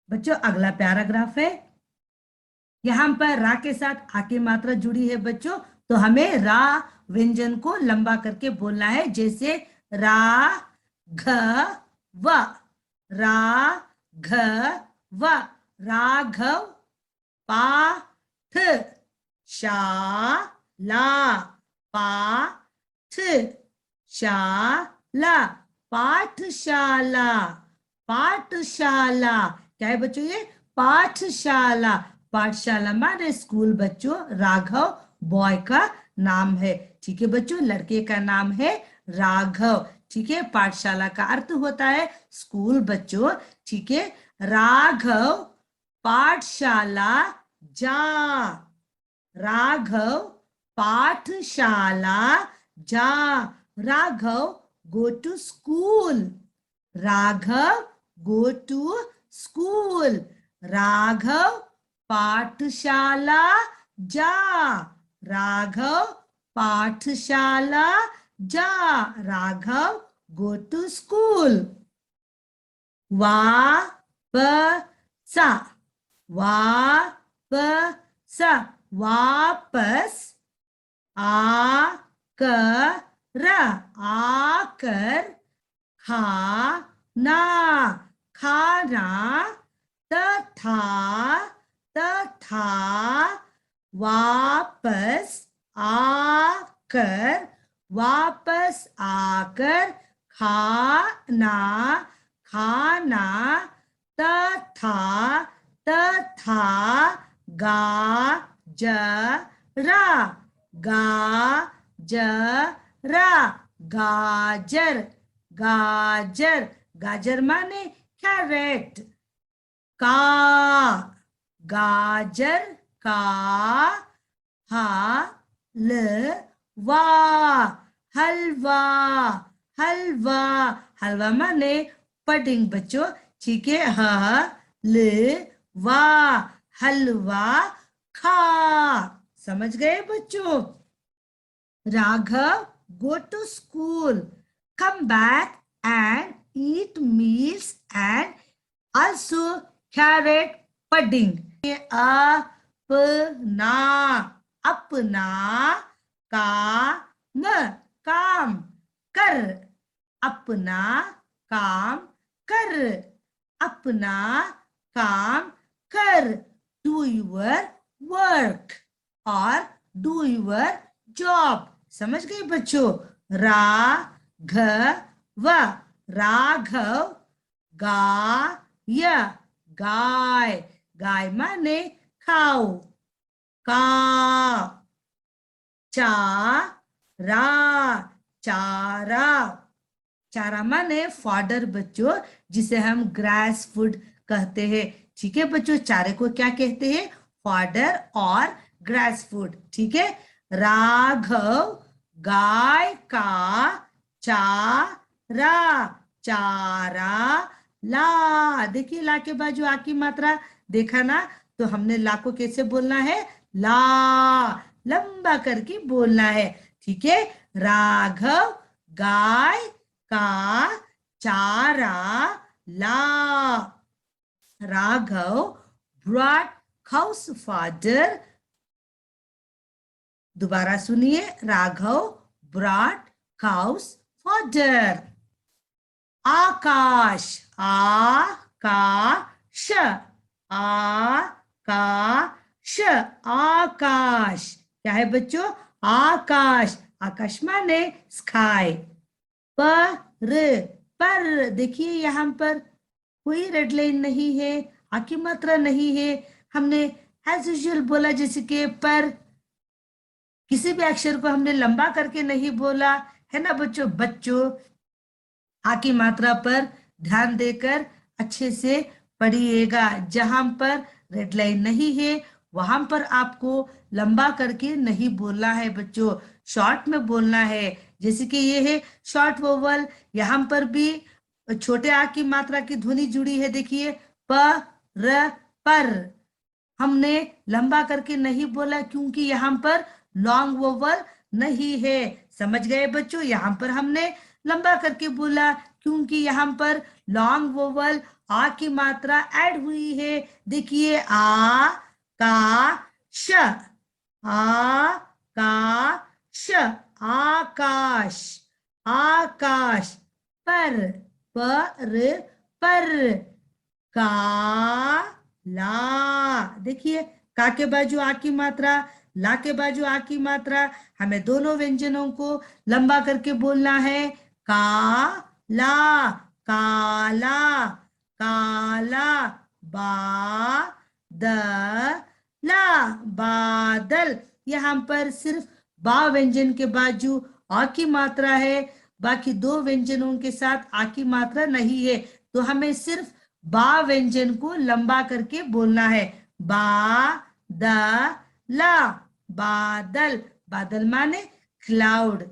बच्चों अगला पैराग्राफ है। यहाँ पर रा के साथ आ की मात्रा जुड़ी है बच्चों, तो हमें रा व्यंजन को लंबा करके बोलना है, जैसे रा घ व, रा घ व, राघव। पाठ शाला, पाठ शाला, पाठशाला, पाठशाला। क्या है बच्चों ये? पाठशाला। पाठशाला माने स्कूल बच्चों। राघव बॉय का नाम है। ठीक है बच्चों, लड़के का नाम है राघव। ठीक है, पाठशाला का अर्थ होता है स्कूल बच्चों। ठीक है, राघव पाठशाला जा, राघव पाठशाला जा। Raghav go to school, Raghav go to school. Raghav पाठशाला जा, राघव पाठशाला जा। Raghav go to school. वापसा, वापसा, वापस। आकर, आकर। खाना, खाना। तथा, तथा। वापस आकर, वापस आकर। खाना, खाना। तथा, तथा। गाजरा, गाजरा, गाजर, गाजर। गाजर माने कैरेट। का, गाजर का। हलवा, हलवा, हलवा। हलवा माने पडिंग बच्चों। ठीक है, हलवा, हलवा खा। समझ गए बच्चों? Raghav, go to school, come back and eat meals and also carrot pudding. अपना, अपना काम, काम कर, अपना काम कर, अपना काम कर, do your work और do your job। समझ गए बच्चों? राघव, राघव, गाय, गाय, गाय माने खाओ, का, चारा, चारा, चारा माने फॉडर बच्चों, जिसे हम ग्रास फूड कहते हैं। ठीक है बच्चों, चारे को क्या कहते हैं? फॉडर और ग्रास फूड। ठीक है। राघव गाय का चारा, चारा ला। देखिए ला के बाजू आ की मात्रा देखा ना, तो हमने ला को कैसे बोलना है? ला, लंबा करके बोलना है। ठीक है। राघव गाय का चारा ला। Raghav brought cows fodder। दोबारा सुनिए, राघव brought cows fodder। आकाश, आकाश, आकाश, आकाश क्या है बच्चों? आकाश, आकाश माने स्काई। पर देखिए यहाँ पर कोई रेड लाइन नहीं है, आकी मात्रा नहीं है। हमने एज यूजुअल बोला, जैसे कि पर, किसी भी अक्षर को हमने लंबा करके नहीं बोला है ना बच्चों। बच्चों आ की मात्रा पर ध्यान देकर अच्छे से पढ़िएगा। जहां पर रेड लाइन नहीं है वहां पर आपको लंबा करके नहीं बोलना है बच्चों, शॉर्ट में बोलना है। जैसे कि ये है शॉर्ट वोवल, यहाँ पर भी छोटे आ की मात्रा की ध्वनि जुड़ी है। देखिए प र पर, हमने लंबा करके नहीं बोला क्योंकि यहाँ पर लॉन्ग वोवल नहीं है। समझ गए बच्चों? यहाँ पर हमने लंबा करके बोला क्योंकि यहाँ पर लॉन्ग वोवल आ की मात्रा ऐड हुई है। देखिए आ का श, आ का श, आकाश, आकाश। पर का ला। देखिए का के बाजू आ की मात्रा, ला के बाजू आ की मात्रा, हमें दोनों व्यंजनों को लंबा करके बोलना है। का ला, काला, काला, बा द ला, बादल। यहाँ पर सिर्फ बा व्यंजन के बाजू आ की मात्रा है, बाकी दो व्यंजनों के साथ आ की मात्रा नहीं है, तो हमें सिर्फ बा व्यंजन को लंबा करके बोलना है। बा द ला, बादल, बादल माने क्लाउड।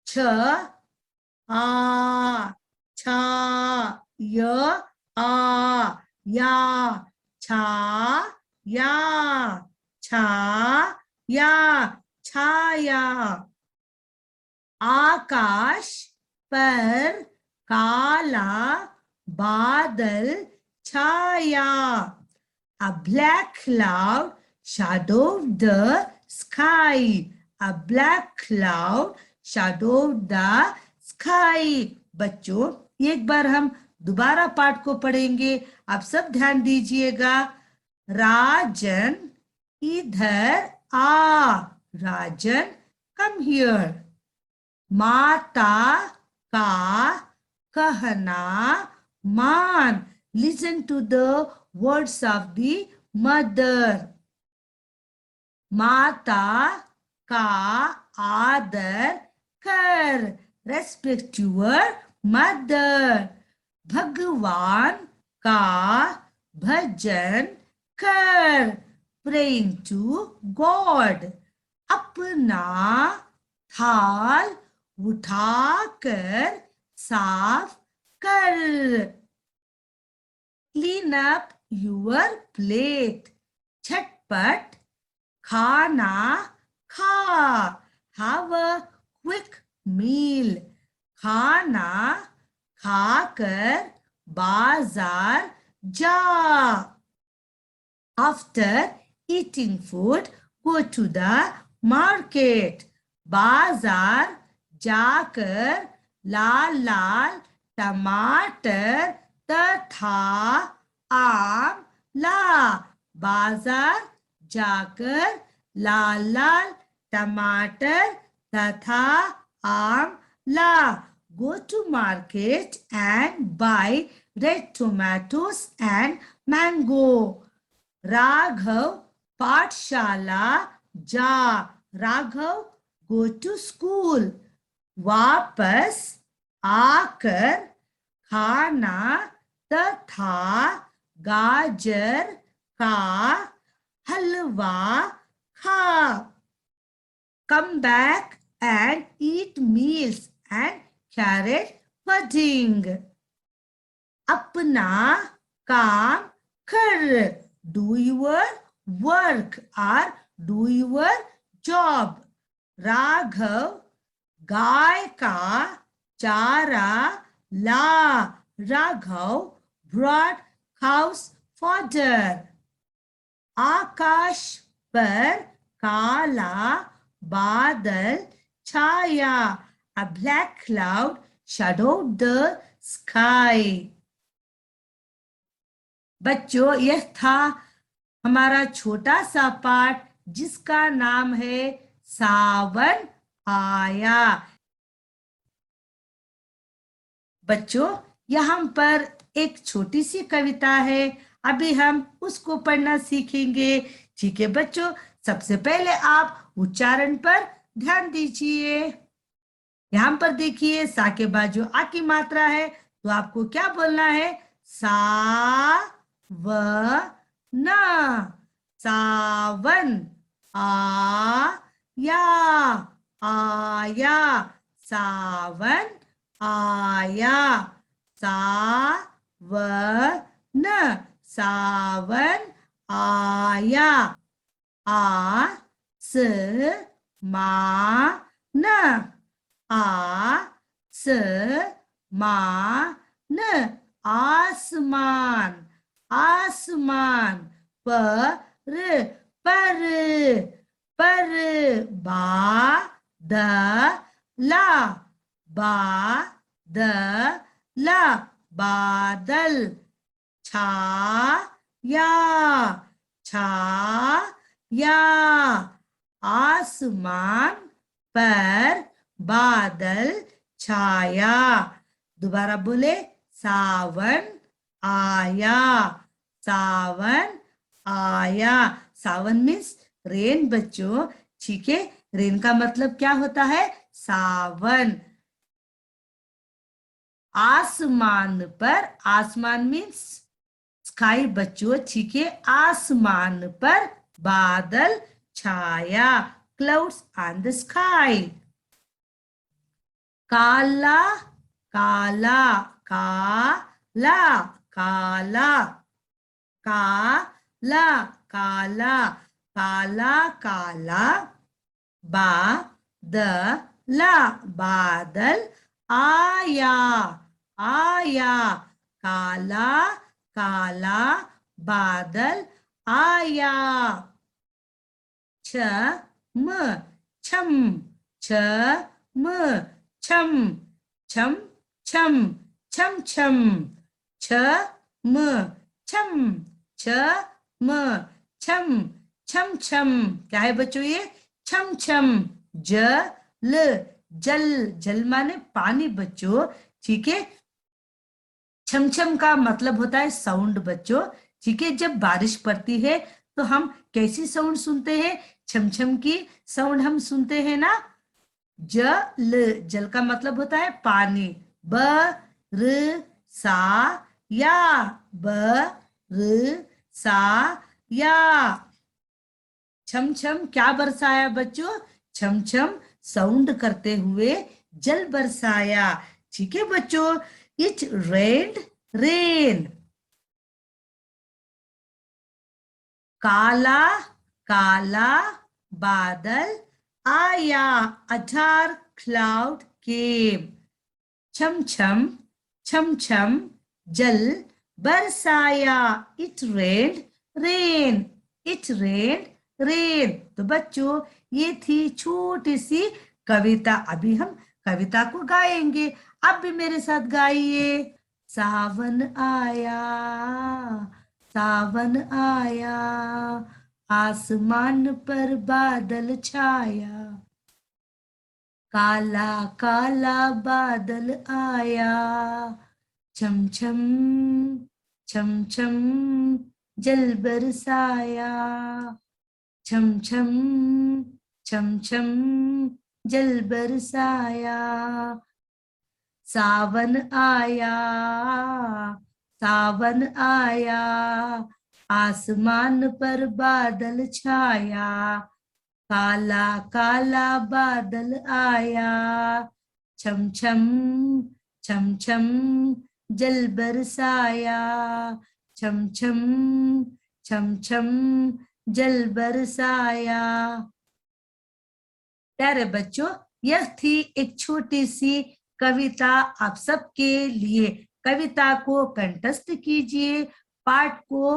छ आ, छा, य आ, या, छा या, छा या, छाया। आकाश पर काला बादल छाया। A black cloud shadowed the sky. A black cloud shadowed the sky. बच्चों एक बार हम दोबारा पाठ को पढ़ेंगे, आप सब ध्यान दीजिएगा। राजन इधर आ, राजन कम हियर। माता का कहना मान, listen to the words of the mother। माता का आदर कर, respect your mother। भगवान का भजन कर, praying to God। अपना थाल उठाकर साफ कर, clean up your plate। झटपट खाना खा, have a quick meal। खाना खाकर बाजार जा, after eating food go to the market। बाजार जाकर लाल लाल टमाटर तथा आम ला। बाजार जाकर लाल लाल टमाटर तथा आम ला। Go to market and buy red tomatoes and mango. Raghav पाठशाला जा। Raghav go to school. वापस आकर खाना तथा गाजर का हलवा खा। Come back and eat meals and carrot pudding. अपना काम कर। Do your work or do your job. Raghav गाय का चारा ला। Raghav brought cows fodder. आकाश पर काला बादल छाया। A black cloud shadowed the sky. बच्चों, यह था हमारा छोटा सा पाठ जिसका नाम है सावन आया। बच्चों, यहाँ पर एक छोटी सी कविता है, अभी हम उसको पढ़ना सीखेंगे। ठीक है बच्चों, सबसे पहले आप उच्चारण पर ध्यान दीजिए। यहाँ पर देखिए, सा के बाद जो आ की मात्रा है तो आपको क्या बोलना है? सा व न। सावन। आ या आया। सावन आया। सावन सावन आया। आ स मा न। आ स मा न। आसमान। आसमान। पर पर पर। बा द ला। बा द ला बादल। छा या छा या। आसमान पर बादल छाया। दोबारा बोले, सावन आया। सावन आया। सावन मीन्स रेन बच्चों। ठीक है, रेन का मतलब क्या होता है? सावन। आसमान पर, आसमान मीन्स स्काई बच्चों। ठीक है, आसमान पर बादल छाया। Clouds on the sky. काला काला काला काला काला काला काला काला। बा द ला बादल आया आया। काला काला बादल आया। छ म छम। छ म छम। छम छम छम छम। छ म छम। छ म छम छम छम। क्या है बच्चों ये? छम छम। जल जल। जल माने पानी बच्चों। ठीक है, छम छम का मतलब होता है साउंड बच्चों। ठीक है, जब बारिश पड़ती है तो हम कैसी साउंड सुनते हैं? छम छम की साउंड हम सुनते हैं ना। जल, जल का मतलब होता है पानी। ब र सा या। ब र सा या। छम छम क्या बरसाया बच्चों? छम छम साउंड करते हुए जल बरसाया। ठीक है बच्चों, इट रेन्ड रेन। काला काला बादल आया। A dark cloud came. छम छम छम छम जल बरसाया। It rained rain. It rained rain. तो बच्चों, ये थी छोटी सी कविता, अभी हम कविता को गाएंगे। आप भी मेरे साथ गाइए। सावन आया, सावन आया, आसमान पर बादल छाया, काला काला बादल आया, छम छम छम छम जल बरसाया, छम छम छम छम जल बरसाया, सावन आया, सावन आया, आसमान पर बादल छाया, काला काला बादल आया, छम छम छम छम जल बरसाया, छम छम छम छम जल बरसाया। प्यारे बच्चों, यह थी एक छोटी सी कविता आप सबके लिए। कविता को कंठस्थ कीजिए, पाठ को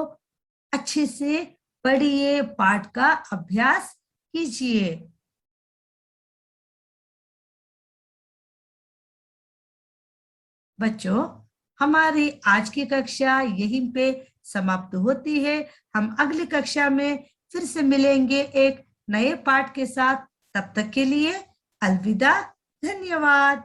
अच्छे से पढ़िए, पाठ का अभ्यास कीजिए। बच्चों, हमारी आज की कक्षा यहीं पे समाप्त होती है। हम अगली कक्षा में फिर से मिलेंगे एक नए पाठ के साथ। तब तक के लिए अलविदा, धन्यवाद।